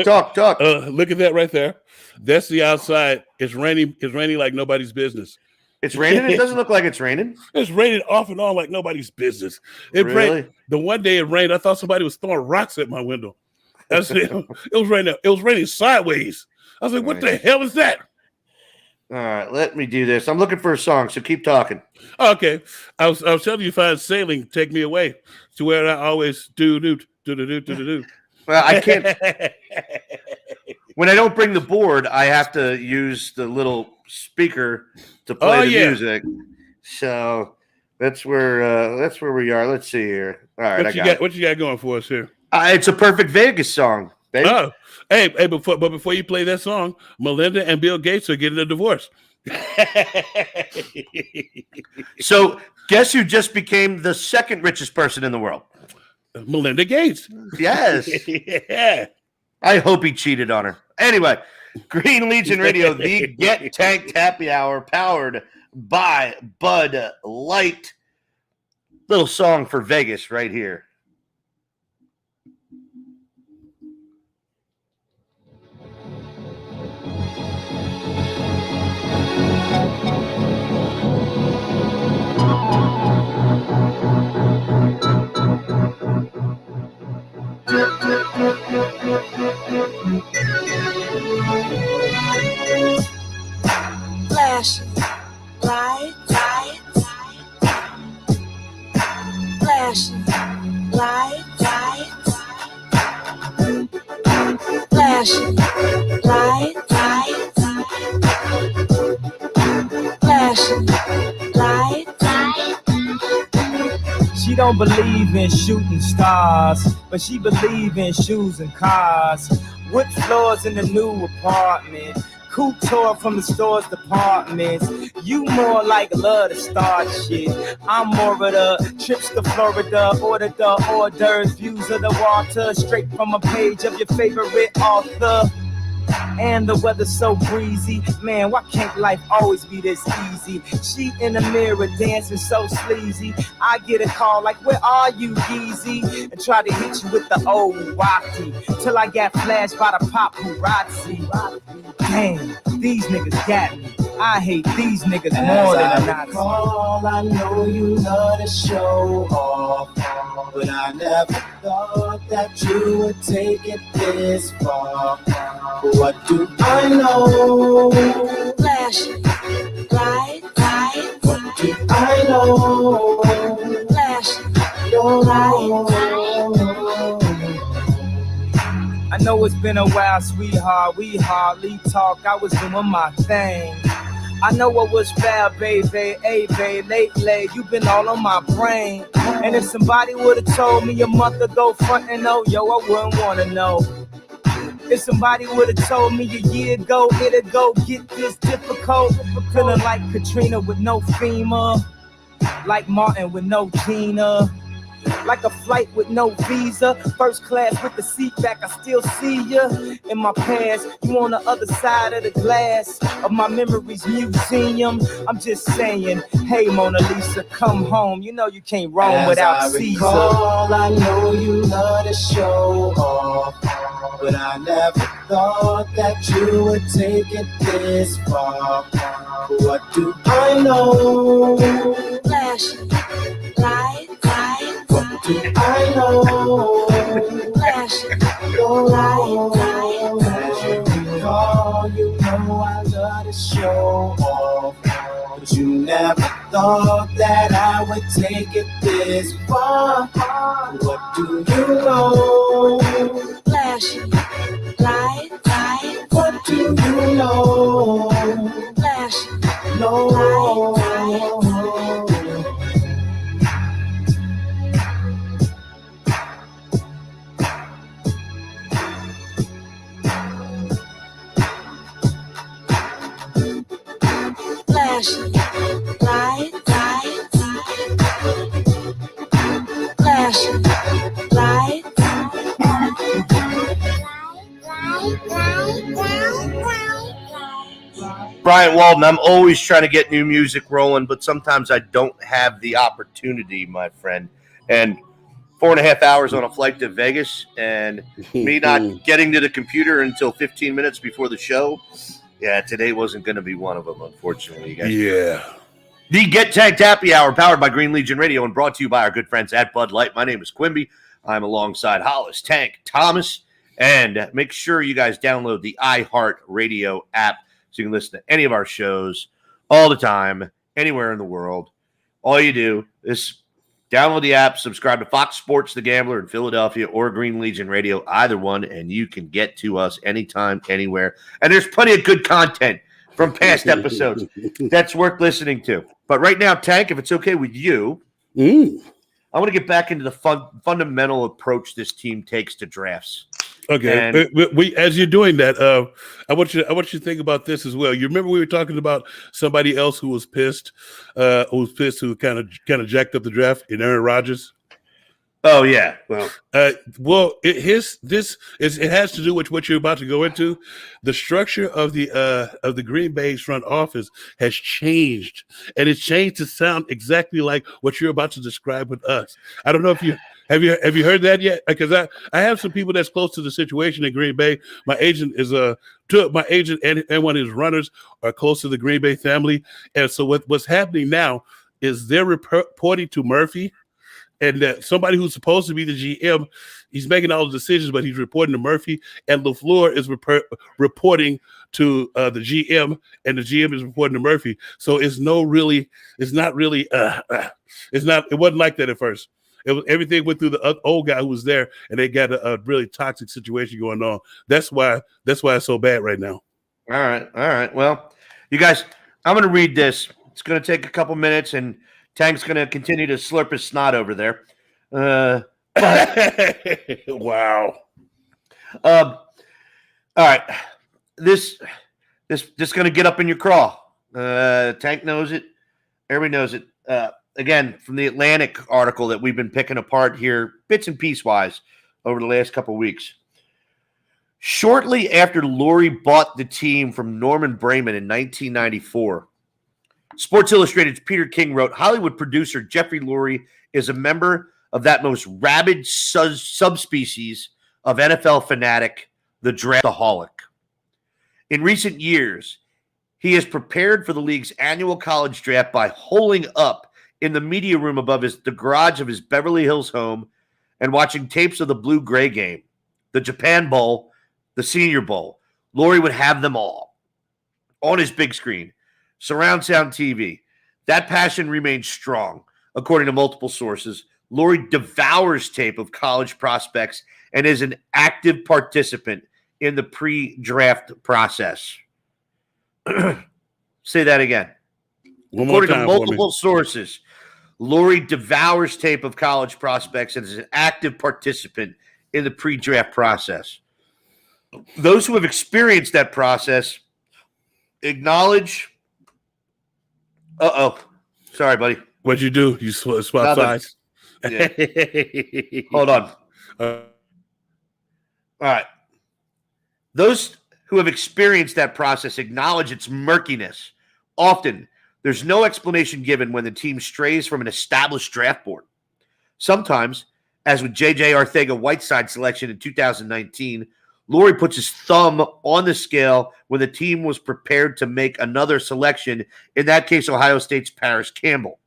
Look at that right there. That's the outside. It's raining. It's raining like nobody's business. It's raining. It doesn't look like it's raining. It's raining off and on like nobody's business. It Really? rained. The one day it rained, I thought somebody was throwing rocks at my window. It was raining. It was raining sideways. I was like, "What the hell is that?" All right, let me do this. I'm looking for a song, so keep talking. Okay, I was telling you, if I had sailing, take me away to where I always do. Well, I can't. When I don't bring the board, I have to use the little speaker to play the music. So that's where we are. Let's see here. All right, what you got going for us here? It's a perfect Vegas song, baby. Oh, hey, before you play that song, Melinda and Bill Gates are getting a divorce. So guess who just became the second richest person in the world? Melinda Gates. Yes. Yeah. I hope he cheated on her. Anyway, Green Legion Radio, the Get Tanked Happy Hour, powered by Bud Light. Little song for Vegas right here. Flashing lights, flashing lights. Flashing light, flashing light. She don't believe in shooting stars, but she believe in shoes and cars. Wood floors in the new apartment. Couture from the store's departments. You more like love to start shit. I'm more of the trips to Florida. Order the hors d'oeuvres, views of the water. Straight from a page of your favorite author. And the weather's so breezy. Man, why can't life always be this easy? She in the mirror dancing so sleazy. I get a call like, where are you, Yeezy? And try to hit you with the old Rocky. Till I got flashed by the paparazzi. Damn, these niggas got me. I hate these niggas more than a Nazi. I know you love to show off, but I never thought that you would take it this far. What do I know? Flashing light. What do I know? Flashing light. I know it's been a while, sweetheart. We hardly talk. I was doing my thing. I know what was fair, baby. Hey, babe, lately you been all on my brain. And if somebody would've told me a month ago, front and oh, yo, I wouldn't wanna know. If somebody would've told me a year ago, it'd go get this difficult. Feeling like Katrina with no FEMA, like Martin with no Gina. Like a flight with no visa, first class with the seat back, I still see ya. In my past, you on the other side of the glass of my memories museum. I'm just saying, hey Mona Lisa, come home. You know you can't roam without Caesar. I know you love to show off, but I never thought that you would take it this far. What do I know? Flashing light. What do I know? Flashing light. As you recall, you know I love to show off, but you never thought that I would take it this far. What do you know? Flashing light. What do you know? Flashing light. Flashing light. Flashing light. Brian Walden, I'm always trying to get new music rolling, but sometimes I don't have the opportunity, my friend. And 4.5 hours on a flight to Vegas and me not getting to the computer until 15 minutes before the show. Yeah, today wasn't going to be one of them, unfortunately, you guys. Yeah. The Get Tanked Happy Hour, powered by Green Legion Radio and brought to you by our good friends at Bud Light. My name is Quimby. I'm alongside Hollis Thomas. And make sure you guys download the iHeart Radio app so you can listen to any of our shows all the time, anywhere in the world. All you do is download the app, subscribe to Fox Sports The Gambler in Philadelphia or Green Legion Radio, either one, and you can get to us anytime, anywhere. And there's plenty of good content from past episodes that's worth listening to. But right now, Tank, if it's okay with you, I want to get back into the fundamental approach this team takes to drafts. Okay, And we as you're doing that, I want you to think about this as well. You remember we were talking about somebody else who was pissed, who kind of jacked up the draft in Aaron Rodgers. oh yeah, well, it has to do with what you're about to go into. The structure of the Green Bay's front office has changed, and it's changed to sound exactly like what you're about to describe with us. I don't know if you have you heard that yet? Because I have some people that's close to the situation in Green Bay. My agent is my agent and one of his runners are close to the Green Bay family, and so what's happening now is they're reporting to Murphy. And somebody who's supposed to be the GM, he's making all the decisions, but he's reporting to Murphy. And LaFleur is reporting to the GM, and the GM is reporting to Murphy. So it wasn't like that at first. everything went through the old guy who was there, and they got a really toxic situation going on. That's why it's so bad right now. All right. Well, you guys, I'm going to read this. It's going to take a couple minutes, and Tank's going to continue to slurp his snot over there. Wow. All right. This going to get up in your craw. Tank knows it. Everybody knows it. Again, from the Atlantic article that we've been picking apart here, bits and piece-wise, over the last couple of weeks. Shortly after Lurie bought the team from Norman Bremen in 1994, Sports Illustrated's Peter King wrote, Hollywood producer Jeffrey Lurie is a member of that most rabid subspecies of NFL fanatic, the draftaholic. In recent years, he has prepared for the league's annual college draft by holing up in the media room above the garage of his Beverly Hills home and watching tapes of the Blue-Gray game, the Japan Bowl, the Senior Bowl. Lurie would have them all on his big screen, surround sound TV. That passion remains strong, according to multiple sources. Lurie devours tape of college prospects and is an active participant in the pre-draft process. Say that again. According to multiple sources, Lurie devours tape of college prospects and is an active participant in the pre-draft process. Those who have experienced that process acknowledge. Sorry, buddy. What'd you do? You swap sides? Yeah. Hold on. All right. Those who have experienced that process acknowledge its murkiness. Often, there's no explanation given when the team strays from an established draft board. Sometimes, as with J.J. Arcega-Whiteside's selection in 2019, Lurie puts his thumb on the scale when the team was prepared to make another selection, in that case, Ohio State's Paris Campbell.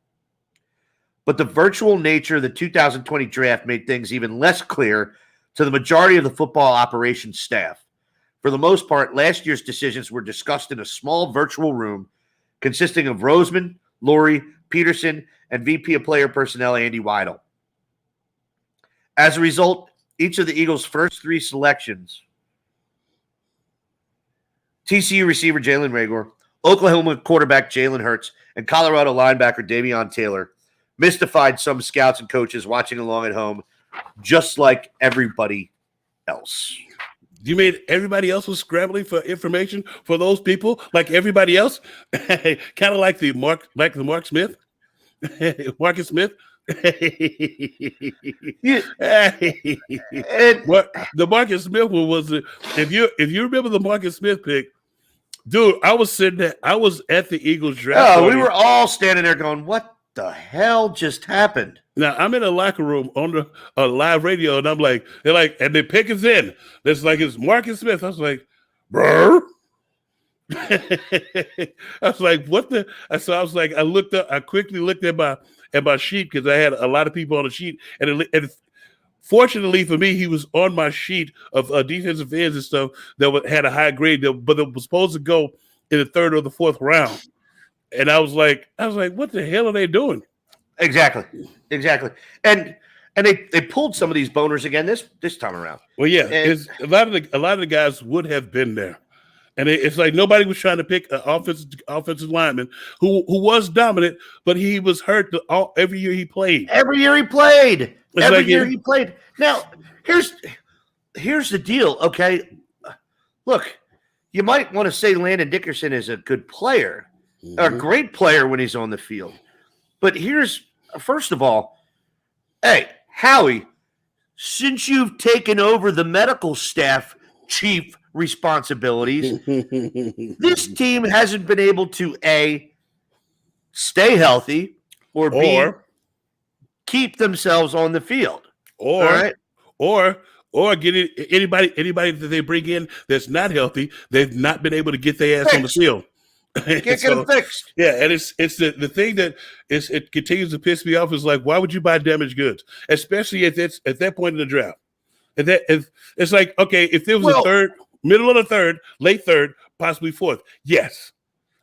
But the virtual nature of the 2020 draft made things even less clear to the majority of the football operations staff. For the most part, last year's decisions were discussed in a small virtual room consisting of Roseman, Lurie, Peterson, and VP of Player Personnel Andy Weidel. As a result, each of the Eagles' first three selections, TCU receiver Jalen Reagor, Oklahoma quarterback Jalen Hurts, and Colorado linebacker Davion Taylor, mystified some scouts and coaches watching along at home, just like everybody else. You made everybody else was scrambling for information for those people, like everybody else, kind of like the Mark Smith, Marcus Smith. Yeah. The Marcus Smith one was if you remember the Marcus Smith pick, dude, I was sitting there, I was at the Eagles draft. We were all standing there going, "What the hell just happened?" Now I'm in a locker room on the live radio, and I'm like, and they pick us in. It's like it's Marcus Smith. I was like, bro. I was like, what the? So I was like, I looked up. I quickly looked at my sheet because I had a lot of people on the sheet, and fortunately for me, he was on my sheet of defensive ends and stuff that had a high grade, but it was supposed to go in the third or the fourth round. And I was like, what the hell are they doing? Exactly. And they pulled some of these boners again this time around. Well, yeah, a lot of the guys would have been there, and it's like nobody was trying to pick an offensive lineman who was dominant, but he was hurt every year he played. Every year he played. Now, here's the deal. Okay, look, you might want to say Landon Dickerson is a good player, a great player when he's on the field, but first of all, hey, Howie, since you've taken over the medical staff chief responsibilities, this team hasn't been able to A, stay healthy, or B, keep themselves on the field. Or get anybody that they bring in that's not healthy, they've not been able to get their ass on the field. Get them fixed. Yeah, and it's the thing that it continues to piss me off is like, why would you buy damaged goods, especially at that point in the draft? And it's like, okay, if there was a third, middle of the third, late third, possibly fourth, yes.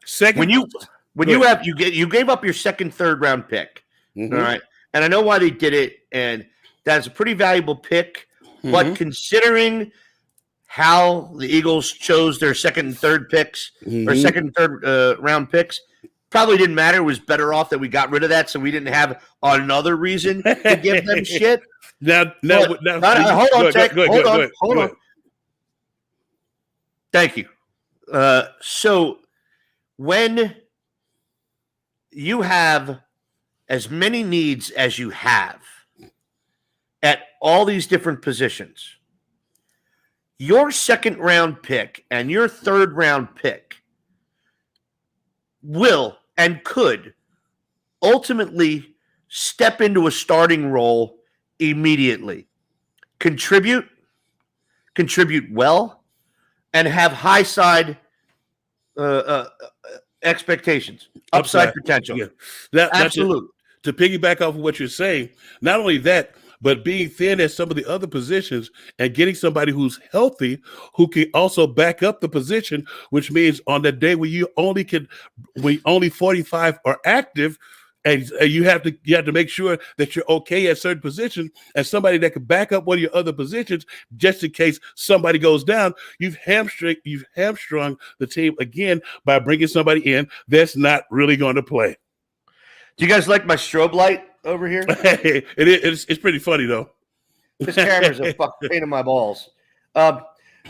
Second, you gave up your second, third round pick, all right, and I know why they did it, and that's a pretty valuable pick. But considering how the Eagles chose their second and third picks, or second and third round picks, probably didn't matter. It was better off that we got rid of that, so we didn't have another reason to give them shit. Now, hold on, hold on. Thank you. So when you have as many needs as you have at all these different positions, your second round pick and your third round pick will and could ultimately step into a starting role immediately, contribute well, and have high side expectations, upside potential. Yeah. Absolutely. To piggyback off of what you're saying, not only that, but being thin at some of the other positions and getting somebody who's healthy who can also back up the position, which means on the day when only 45 are active, and you have to make sure that you're okay at certain positions, and somebody that can back up one of your other positions just in case somebody goes down. You've hamstrung the team again by bringing somebody in that's not really going to play. Do you guys like my strobe light over here? It's pretty funny though. This camera's a fucking pain in my balls.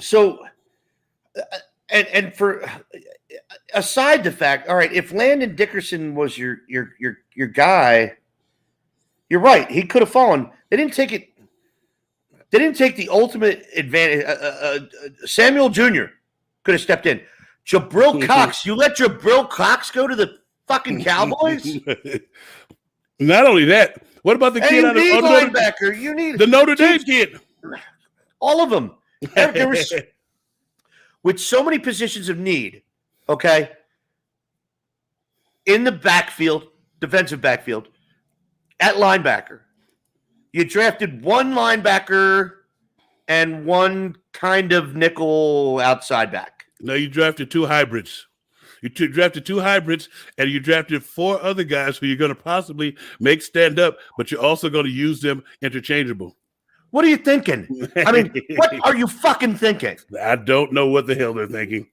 So for aside the fact, all right, if Landon Dickerson was your guy, you're right. He could have fallen. They didn't take it. They didn't take the ultimate advantage. Samuel Jr. could have stepped in. Jabril Cox. You let Jabril Cox go to the fucking Cowboys? Not only that, what about the kid out of linebacker? You need the Notre Dame kid. All of them. There was, with so many positions of need, okay, in the backfield, defensive backfield, at linebacker, you drafted one linebacker and one kind of nickel outside back. No, you drafted two hybrids. You drafted two hybrids, and you drafted four other guys who you're going to possibly make stand up, but you're also going to use them interchangeable. What are you thinking? I mean, what are you fucking thinking? I don't know what the hell they're thinking.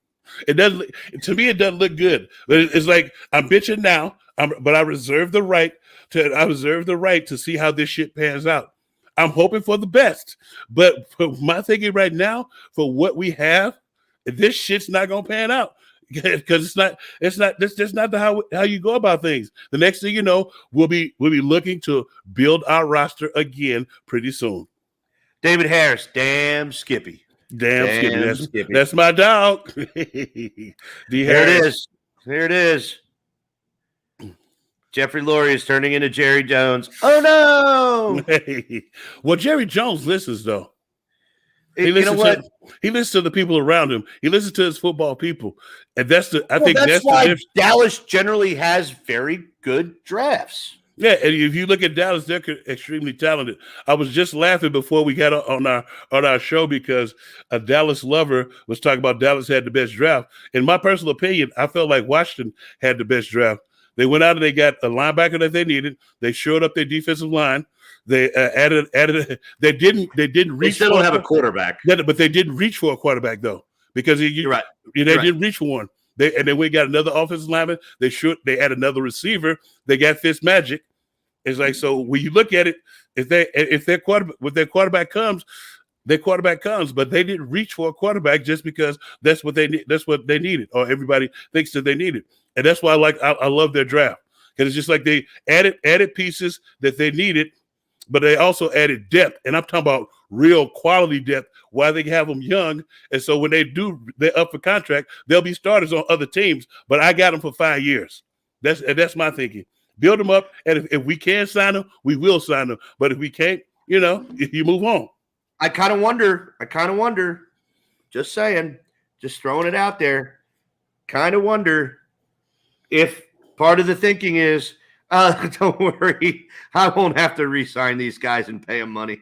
It doesn't. To me, it doesn't look good. But it's like I'm bitching now, but I reserve the right to see how this shit pans out. I'm hoping for the best, but for my thinking right now, for what we have, this shit's not gonna pan out. Because it's not how you go about things. The next thing you know, we'll be looking to build our roster again pretty soon. David Harris, damn Skippy. Damn Skippy. That's my dog. There it is. Jeffrey Lurie is turning into Jerry Jones. Oh no! Well, Jerry Jones listens though. He listens to the people around him. He listens to his football people, and that's why Dallas generally has very good drafts. Yeah, and if you look at Dallas, they're extremely talented. I was just laughing before we got on our show because a Dallas lover was talking about Dallas had the best draft. In my personal opinion, I felt like Washington had the best draft. They went out and they got a linebacker that they needed. They shored up their defensive line. They added. They didn't reach. They still don't have a quarterback. But they didn't reach for a quarterback though, because you're right. They didn't reach for one. Then we got another offensive lineman. They add another receiver. They got Fitzmagic. It's like, so when you look at it, if their quarterback comes, their quarterback comes. But they didn't reach for a quarterback just because that's what they needed, or everybody thinks that they needed, and that's why I love their draft, because it's just like they added pieces that they needed. But they also added depth, and I'm talking about real quality depth while they have them young. And so when they're up for contract, they'll be starters on other teams. But I got them for 5 years. That's my thinking. Build them up, and if we can sign them, we will sign them. But if we can't, you move on. I kind of wonder. Just saying, just throwing it out there. Kind of wonder if part of the thinking is, don't worry, I won't have to re-sign these guys and pay them money.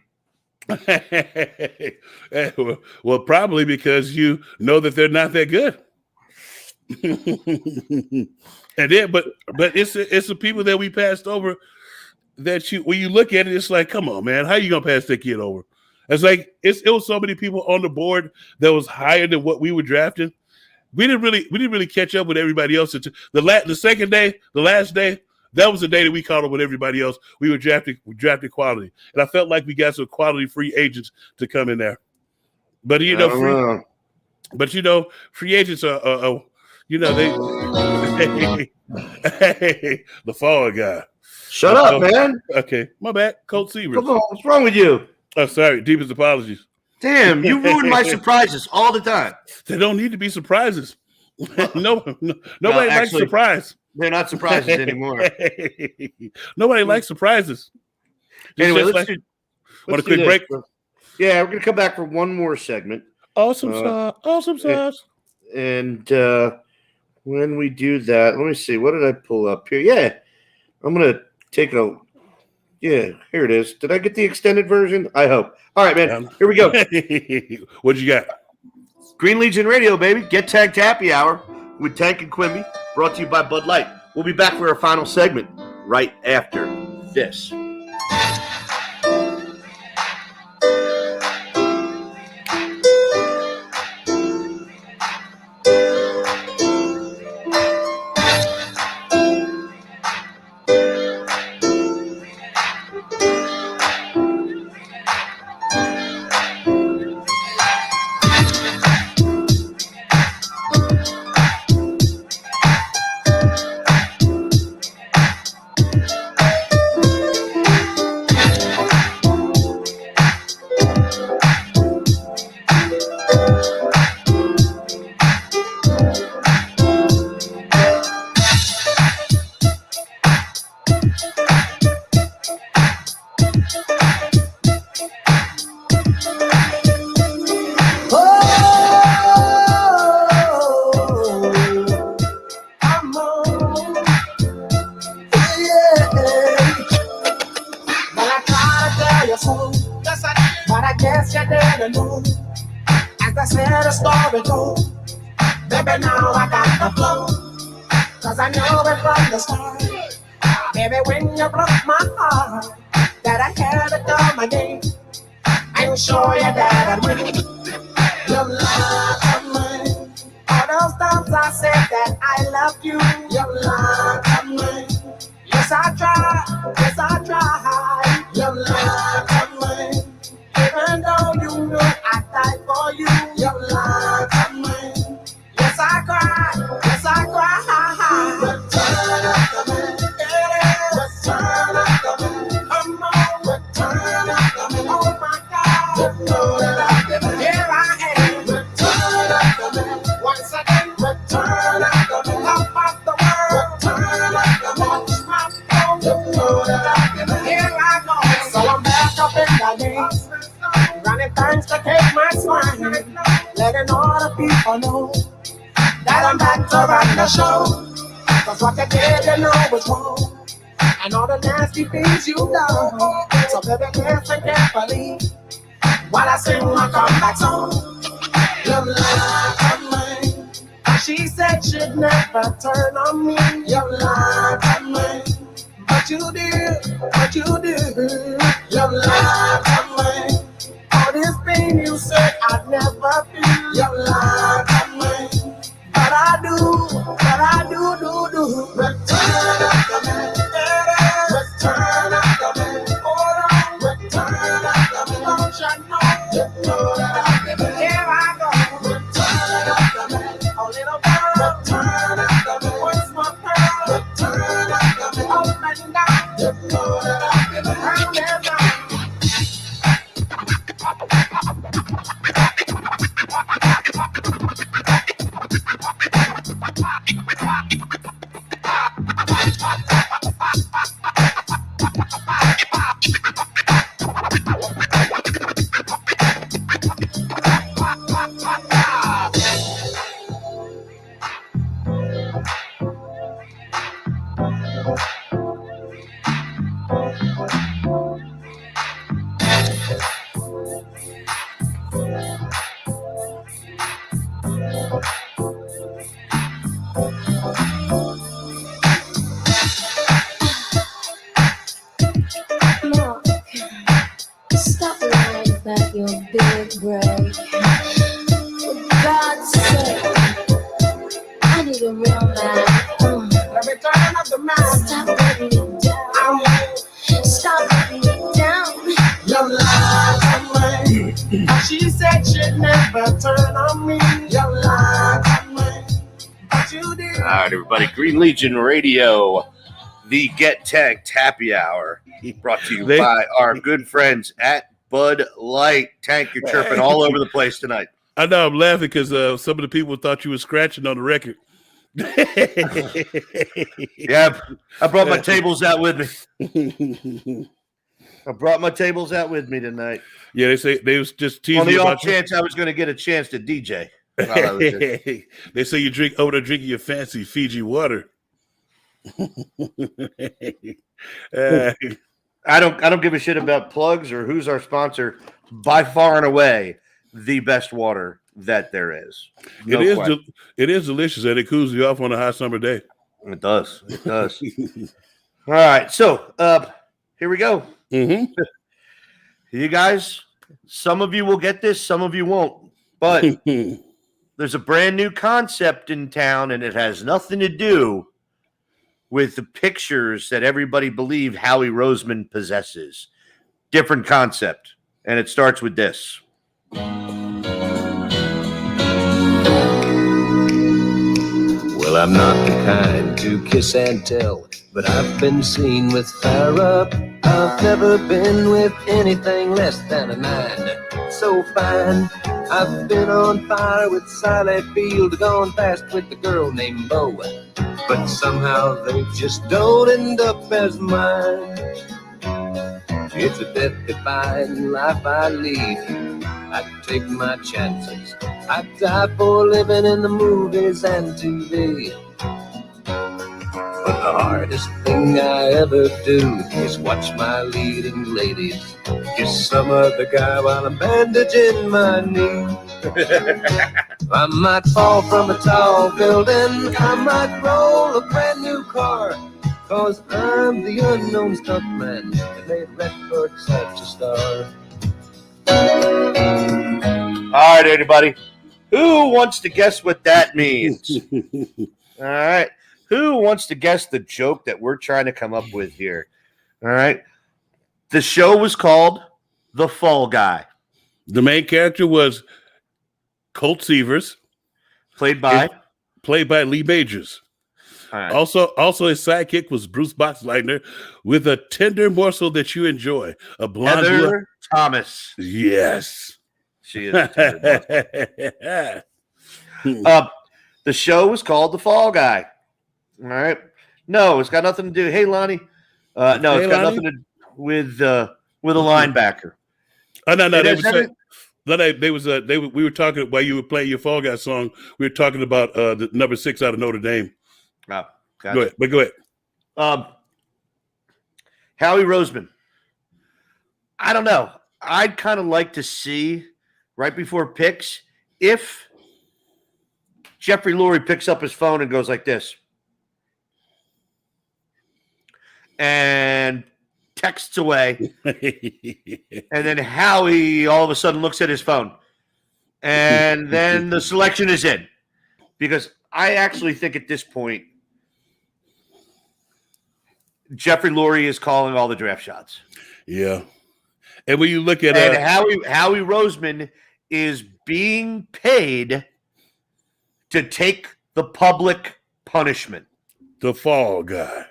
Well, probably because you know that they're not that good. And then, but it's the people that we passed over that when you look at it, it's like, come on, man, how you gonna pass that kid over? It's like it was so many people on the board that was higher than what we were drafting. We didn't really catch up with everybody else. The second day, the last day, that was the day that we caught up with everybody else. We drafted quality, and I felt like we got some quality free agents to come in there. But free agents are they the fall guy. Shut up, man. Okay, my bad. Coach Seavers. Come on, what's wrong with you? Oh, sorry. Deepest apologies. Damn, you ruin my surprises all the time. They don't need to be surprises. Nobody likes surprise. They're not surprises anymore. Nobody likes surprises. Anyway, let's do a quick break. Yeah, we're gonna come back for one more segment. Awesome sauce. And when we do that, let me see. What did I pull up here? Yeah, I'm gonna take a. Yeah, here it is. Did I get the extended version? I hope. All right, man. Here we go. What you got? Green Legion Radio, baby. Get Tanked Happy Hour with Tank and Quimby. Brought to you by Bud Light. We'll be back for our final segment right after this. Stop letting it down. Stop letting it down. You lied to me. She said she'd never turn on me. You lied to me. But you did. All right, everybody. Green Legion Radio, the Get Tanked Happy Hour, brought to you by our good friends at Bud Light. Tank, you're chirping all over the place tonight. I know I'm laughing because some of the people thought you were scratching on the record. Yeah, I brought my tables out with me. I brought my tables out with me tonight. Yeah, they say they was just teasing On the about off chance I was going to get a chance to DJ. while I was there. They say you drink over there drinking your fancy Fiji water. I don't give a shit about plugs or who's our sponsor. By far and away, the best water that there is. No question. It is delicious, and it cools you off on a hot summer day. It does. It does. All right. So here we go. Mm-hmm. You guys, some of you will get this, some of you won't. But there's a brand new concept in town, and it has nothing to do with the pictures that everybody believe Howie Roseman possesses. Different concept. And it starts with this. Well, I'm not the kind to kiss and tell, but I've been seen with fire up. I've never been with anything less than a 9. So fine, I've been on fire with Sally Field, gone fast with the girl named Bo. But somehow they just don't end up as mine. It's a death-defying life I lead. I take my chances. I die for living in the movies and TV. But the hardest thing I ever do is watch my leading ladies kiss some other guy while I'm bandaging my knee. I might fall from a tall building, I might roll a brand new car, 'cause I'm the unknown stuntman that made Redford such a star. All right, everybody. Who wants to guess what that means? All right. Who wants to guess the joke that we're trying to come up with here? All right. The show was called The Fall Guy. The main character was Colt Seavers, Played by Lee Majors. All right. Also, his sidekick was Bruce Boxleitner, with a tender morsel that you enjoy. A blonde. Heather Thomas. Yes. She is a tender morsel. The show was called The Fall Guy. All right. No, it's got nothing to do. Hey, Lonnie. No, Hey, it's got Lonnie? nothing to do with a linebacker. Oh no, It they has was nothing- we were talking while you were playing your Fall Guy song. We were talking about the number 6 out of Notre Dame. Oh, gotcha. Go ahead. Howie Roseman. I don't know. I'd kind of like to see right before picks if Jeffrey Lurie picks up his phone and goes like this and texts away, and then Howie all of a sudden looks at his phone, and then the selection is in, because I actually think at this point Jeffrey Lurie is calling all the draft shots. Yeah. And when you look at And Howie Roseman is being paid to take the public punishment. the Fall Guy.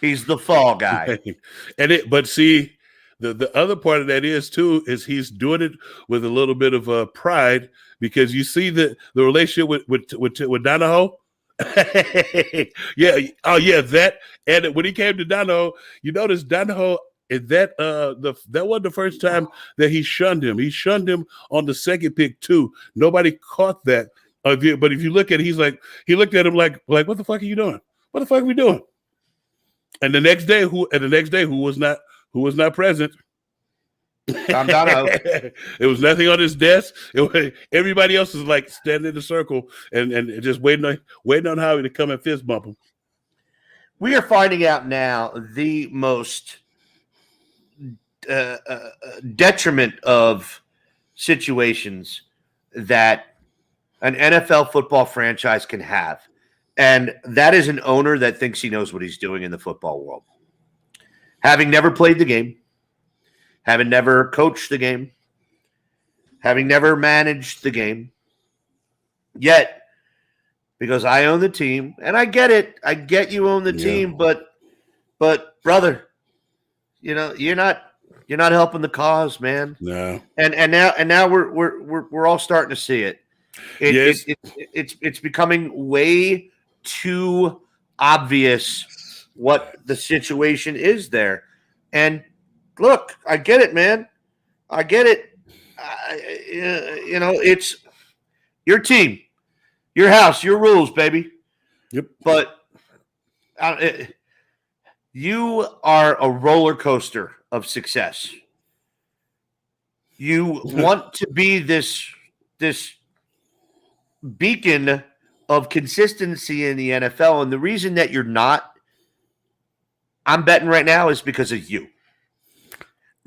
He's the fall guy. But see, the other part of that is he's doing it with a little bit of pride, because you see the relationship with Donahoe. Yeah. Oh yeah. That, and when he came to Donahoe, you notice Donahoe, that wasn't the first time that he shunned him. He shunned him on the second pick too. Nobody caught that. But if you look at it, he looked at him like, what the fuck are you doing? What the fuck are we doing? And the next day, who was not present? Tom Donahoe. There was nothing on his desk. Everybody else was like standing in a circle and just waiting on Howie to come and fist bump him. We are finding out now the most detriment of situations that an NFL football franchise can have. And that is an owner that thinks he knows what he's doing in the football world. Having never played the game, having never coached the game, having never managed the game, yet, because I own the team, and I get it. I get you own the team, but brother, you know, you're not helping the cause, man. No. And now we're all starting to see it. It's becoming way too obvious what the situation is there. And look, I get it, man. I get it. You know, it's your team, your house, your rules, baby. Yep. But you are a roller coaster of success. You want to be this beacon of consistency in the NFL, and the reason that you're not, I'm betting right now, is because of you.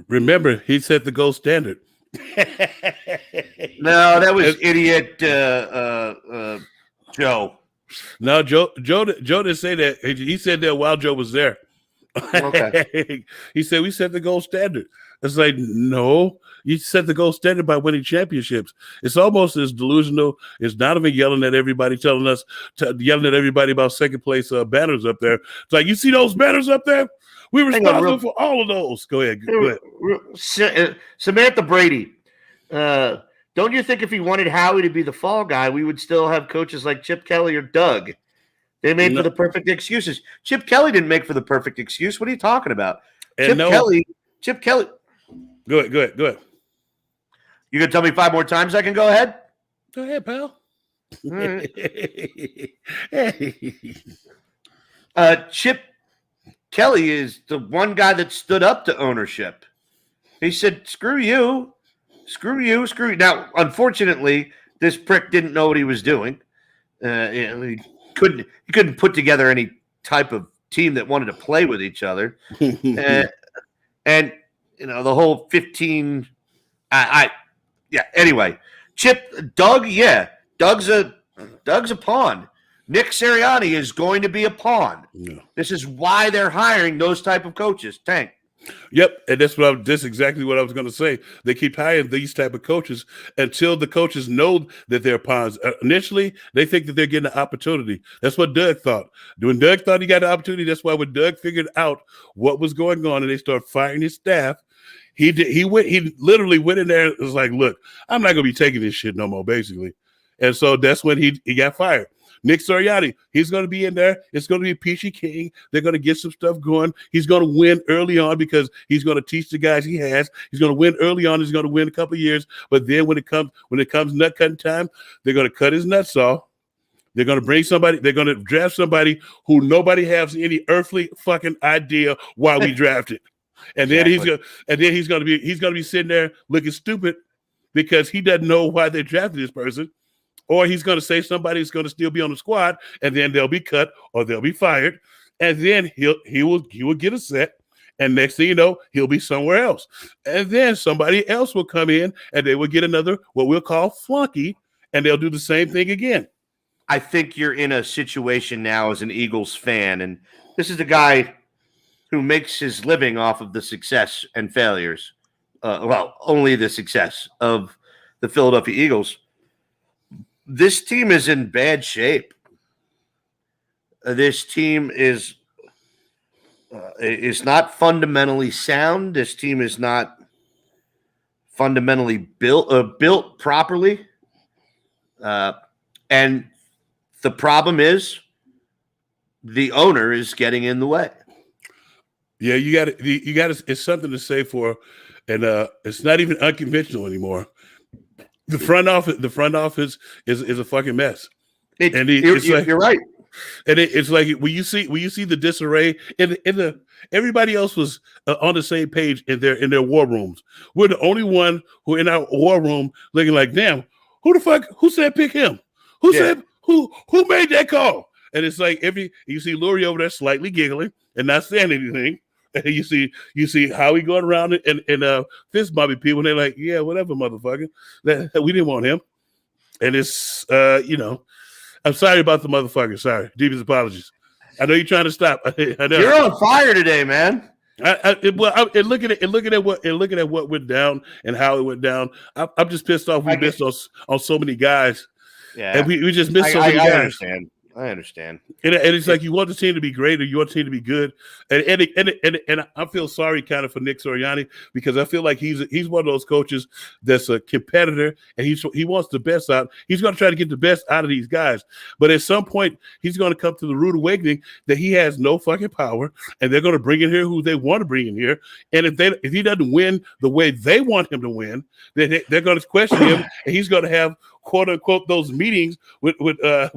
Remember, he set the gold standard. No, that was idiot Joe. No, Joe didn't say that. He said that while Joe was there. Okay. He said we set the gold standard. It's like, no, you set the gold standard by winning championships. It's almost as delusional as not even yelling at everybody, yelling at everybody about second place banners up there. It's like, you see those banners up there? We're responsible for all of those. Go ahead. Samantha Brady. Don't you think if he wanted Howie to be the fall guy, we would still have coaches like Chip Kelly or Doug? They made for the perfect excuses. Chip Kelly didn't make for the perfect excuse. What are you talking about? Chip Kelly. Go ahead. You gonna tell me 5 more times I can go ahead? Go ahead, pal. Chip Kelly is the one guy that stood up to ownership. He said, screw you. Now, unfortunately, this prick didn't know what he was doing. He couldn't put together any type of team that wanted to play with each other. And you know, the whole 15 anyway. Doug's a pawn. Nick Sirianni is going to be a pawn. No. This is why they're hiring those type of coaches. Tank. Yep, and that's exactly what I was going to say. They keep hiring these type of coaches until the coaches know that they're pawns. Initially, they think that they're getting an opportunity. That's what Doug thought. When Doug thought he got an opportunity, that's why when Doug figured out what was going on and they started firing his staff, he literally went in there and was like, look, I'm not going to be taking this shit no more, basically. And so that's when he got fired. Nick Sirianni, he's going to be in there. It's going to be Peachy King. They're going to get some stuff going. He's going to win early on because he's going to teach the guys he has. He's going to win early on. He's going to win a couple of years. But then when it comes nut cutting time, they're going to cut his nuts off. They're going to bring somebody. They're going to draft somebody who nobody has any earthly fucking idea why we drafted. And then he's going to be sitting there looking stupid because he doesn't know why they drafted this person. Or he's going to say somebody's going to still be on the squad, and then they'll be cut or they'll be fired, and then he will get a set, and next thing you know, he'll be somewhere else, and then somebody else will come in, and they will get another what we'll call flunky, and they'll do the same thing again. I think you're in a situation now as an Eagles fan, and this is the guy who makes his living off of the success and failures, only the success of the Philadelphia Eagles. This team is in bad shape. This team is not fundamentally sound. This team is not fundamentally built properly. And the problem is the owner is getting in the way. Yeah, you got to. It's something to say for, and it's not even unconventional anymore. The front office is a fucking mess. You're right. And it's like when you see the disarray everybody else was on the same page in their war rooms. We're the only one who in our war room looking like, damn, who said pick him? Who made that call? And it's like you see Lurie over there slightly giggling and not saying anything. And you see Howie going around and fist bumping people, and they're like, yeah, whatever, motherfucker. We didn't want him. And it's I'm sorry about the motherfucker. Sorry. Deepest apologies. I know you're trying to stop. I know. You're on fire today, man. Looking at what went down and how it went down, I'm just pissed off. We missed on so many guys. Yeah, and we just missed so many guys. I understand. And it's like you want the team to be great or you want the team to be good. And I feel sorry kind of for Nick Sirianni because I feel like he's one of those coaches that's a competitor and he wants the best out. He's going to try to get the best out of these guys. But at some point, he's going to come to the rude awakening that he has no fucking power and they're going to bring in here who they want to bring in here. And if he doesn't win the way they want him to win, then they're going to question him and he's going to have quote unquote those meetings with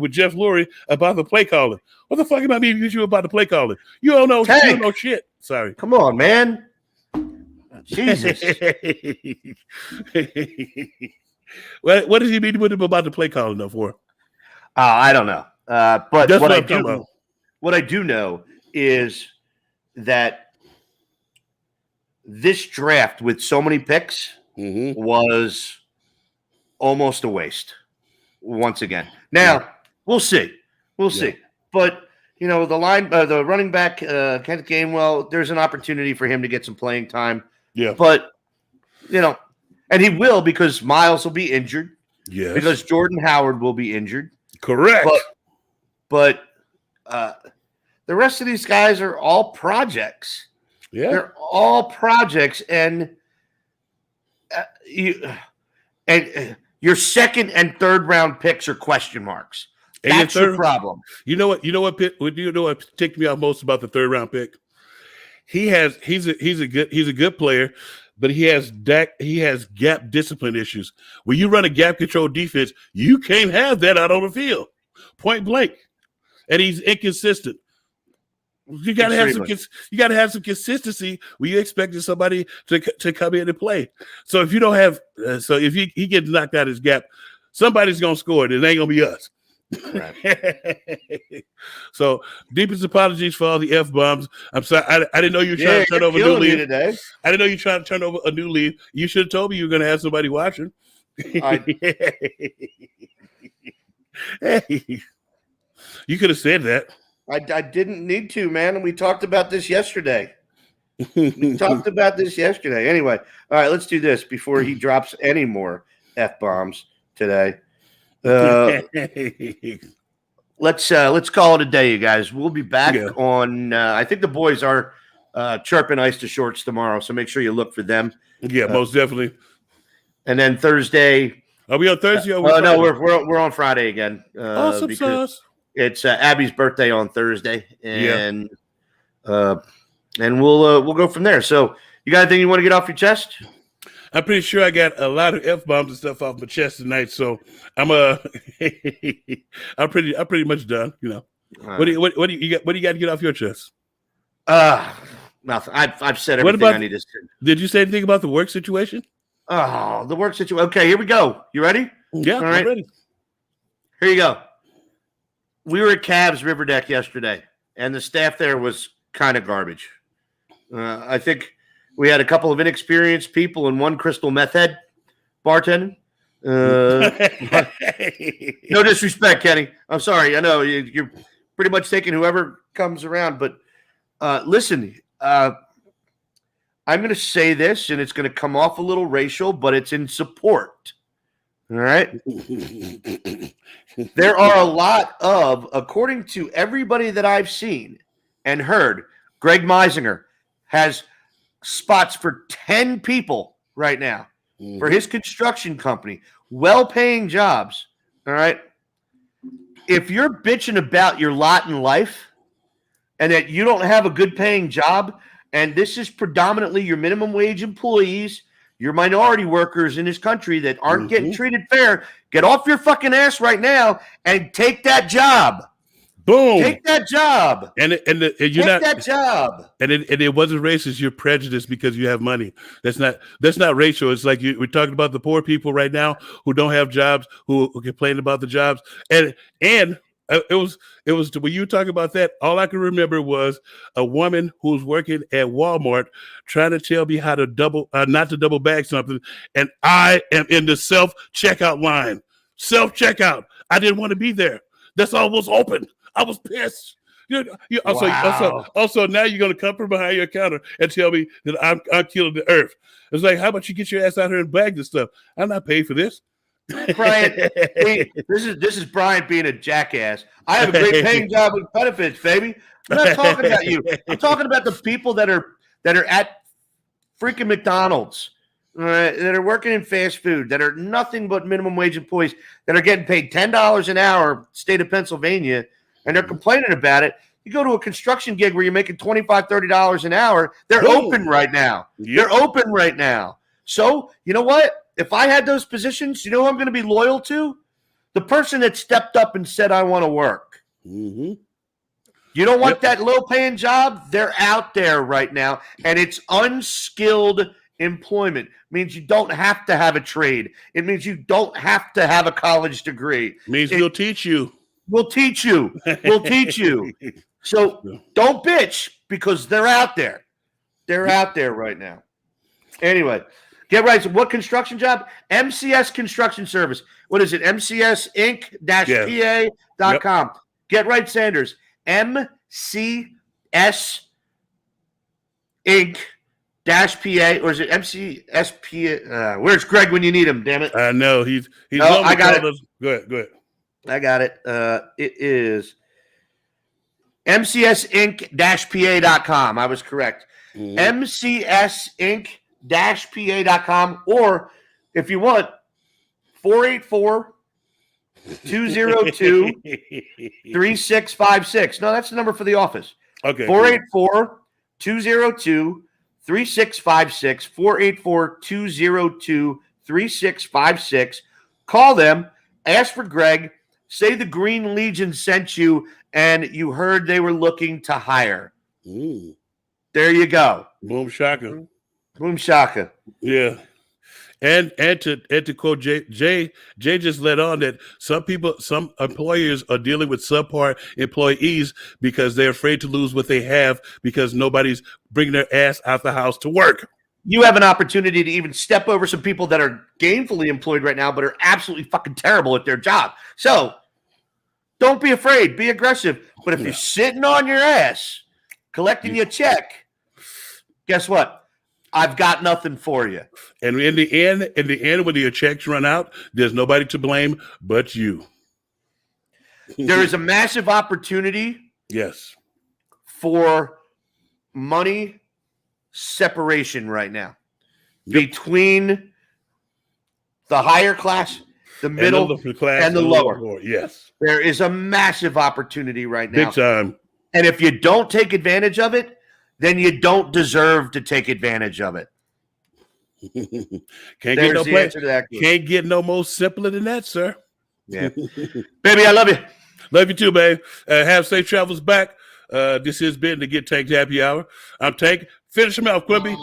Jeff Lurie about the play calling. What the fuck am I meeting with you about the play calling? You don't know. You don't know shit. Sorry. Come on, man. Jesus. What does he mean with him about the play calling though for? I don't know. But that's what I do know is that this draft with so many picks was almost a waste once again. Now we'll see. We'll see. But the running back Kent Gainwell, there's an opportunity for him to get some playing time. Yeah. But and he will because Miles will be injured. Yes. Because Jordan Howard will be injured. Correct. But the rest of these guys are all projects. Yeah. They're all projects, and your second and third round picks are question marks. That's your problem. You know what ticked me off most about the third round pick? He's a good player, but he has gap discipline issues. When you run a gap control defense, you can't have that out on the field, point blank. And he's inconsistent. You got to have some consistency when you expecting somebody to come in and play. So if you don't have, if he gets knocked out his gap, somebody's gonna score it. It ain't gonna be us. Right. So deepest apologies for all the F-bombs. I'm sorry. I didn't know you were trying to turn over a new leaf today. I didn't know you were trying to turn over a new leaf. You should have told me you were going to have somebody watching. Hey, you could have said that. I didn't need to, man. We talked about this yesterday. Anyway, all right, let's do this before he drops any more F-bombs today. Let's call it a day, you guys. We'll be back on. I think the boys are chirping ice to shorts tomorrow, so make sure you look for them. Yeah, most definitely. And then Thursday. Are we on Thursday? No, we're on Friday again. Awesome sauce. It's Abby's birthday on Thursday, and we'll go from there. So, you got anything you want to get off your chest? I'm pretty sure I got a lot of F-bombs and stuff off my chest tonight, so I'm I'm pretty much done. What do you got to get off your chest? Nothing. I've said everything I need to say. Did you say anything about the work situation? Oh, the work situation. Okay, here we go. You ready? Yeah, all right. I'm ready. Here you go. We were at Cavs River Deck yesterday, and the staff there was kind of garbage. I think we had a couple of inexperienced people and one crystal meth head bartending. No disrespect, Kenny. I'm sorry. I know you're pretty much taking whoever comes around. But listen, I'm going to say this, and it's going to come off a little racial, but it's in support. All right? There are a lot of, according to everybody that I've seen and heard, Greg Meisinger has spots for 10 people right now for his construction company, well-paying jobs. All right. If you're bitching about your lot in life and that you don't have a good paying job, and this is predominantly your minimum wage employees, your minority workers in this country that aren't getting treated fair, get off your fucking ass right now and take that job. Boom. Take that job. And you're not that job. And it wasn't racist. You're prejudiced because you have money. That's not racial. It's like we're talking about the poor people right now who don't have jobs, who complain about the jobs. And it was when you were talking about that, all I could remember was a woman who was working at Walmart trying to tell me how to not to double bag something, and I am in the self-checkout line. Self-checkout. I didn't want to be there. That's almost open. I was pissed. Also, now you're going to come from behind your counter and tell me that I'm killing the earth. It's like, how about you get your ass out here and bag this stuff? I'm not paid for this. Brian, this is Brian being a jackass. I have a great paying job with benefits, baby. I'm not talking about you. I'm talking about the people that are at freaking McDonald's, that are working in fast food, that are nothing but minimum wage employees, that are getting paid $10 an hour, state of Pennsylvania, and they're complaining about it. You go to a construction gig where you're making $25, $30 an hour, they're open right now. They're open right now. So, you know what? If I had those positions, you know who I'm going to be loyal to? The person that stepped up and said, I want to work. Mm-hmm. You don't want that low-paying job? They're out there right now, and it's unskilled employment. It means you don't have to have a trade. It means you don't have to have a college degree. It means we'll teach you. We'll teach you. We'll teach you. So don't bitch because they're out there. They're out there right now. Anyway, get right. So what construction job? MCS Construction Service. What is it? MCSinc-PA.com. Get right, Sanders. MCS Inc-PA, or is it MCSP? Where's Greg when you need him? Damn it! I know he's. Oh, I got it. Go ahead. I got it. It is MCSinc-PA.com. I was correct. MCSinc-PA.com, or if you want, 484-202-3656. No, that's the number for the office. Okay. 484-202-3656. 484-202-3656. Call them. Ask for Greg. Say the Green Legion sent you, and you heard they were looking to hire. There you go. Boom shaka. Boom shaka. Yeah. And to quote Jay just let on that some employers are dealing with subpar employees because they're afraid to lose what they have because nobody's bringing their ass out the house to work. You have an opportunity to even step over some people that are gainfully employed right now, but are absolutely fucking terrible at their job. So don't be afraid. Be aggressive. But if you're sitting on your ass, collecting your check, guess what? I've got nothing for you. And in the end, when your checks run out, there's nobody to blame but you. There is a massive opportunity. Yes. For money separation right now between the higher class, the middle, and the lower. Yes. There is a massive opportunity right now. Big time. And if you don't take advantage of it, then you don't deserve to take advantage of it. Can't get no more simpler than that, sir. Yeah. Baby, I love you. Love you too, babe. Have safe travels back. This has been the Get Tanked Happy Hour. I'm Tank. Finish him out, Quimby.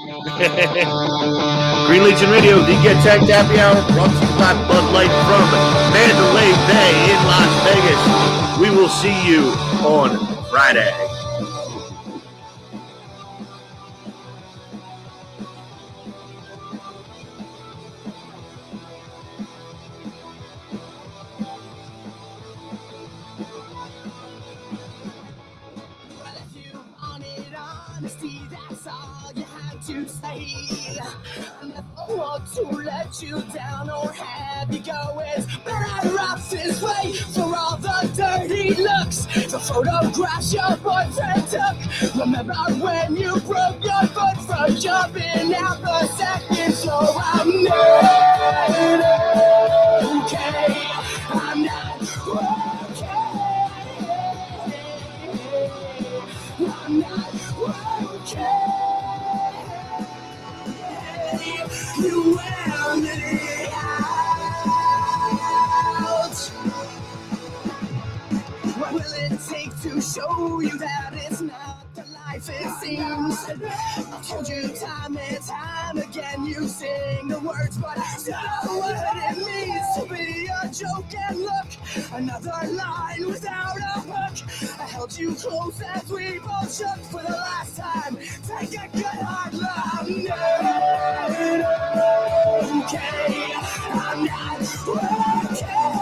Green Legion Radio, the Get Tanked Happy Hour, brought to you by Bud Light from Mandalay Bay in Las Vegas. We will see you on Friday. To say, I never want to let you down or have you go as better off this way for all the dirty looks. The photographs your boyfriend took. Remember when you broke your foot from jumping out the second floor? I'm not okay. I'm not okay. I'm not okay. You wear me out. What will it take to show you that it's not the life it seems? I told you time and time again, you sing the words, but I still know what it means to be a joke. And look, another line without a hook. I held you close as we both shook for the last time. Take a good hard look. I'm not okay. I'm not okay.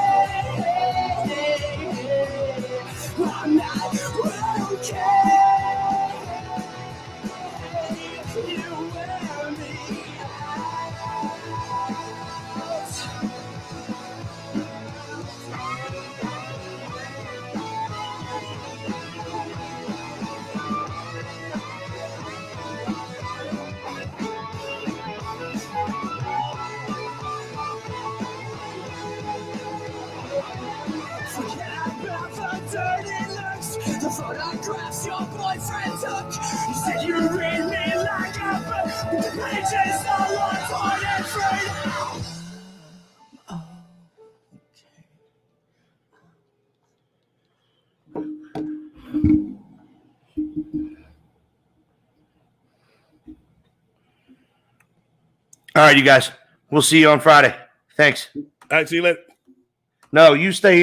photographs your boyfriend took. You said you read me like a book. The pages are all torn and frayed. All right, you guys. We'll see you on Friday. Thanks. All right, see you later. No, you stay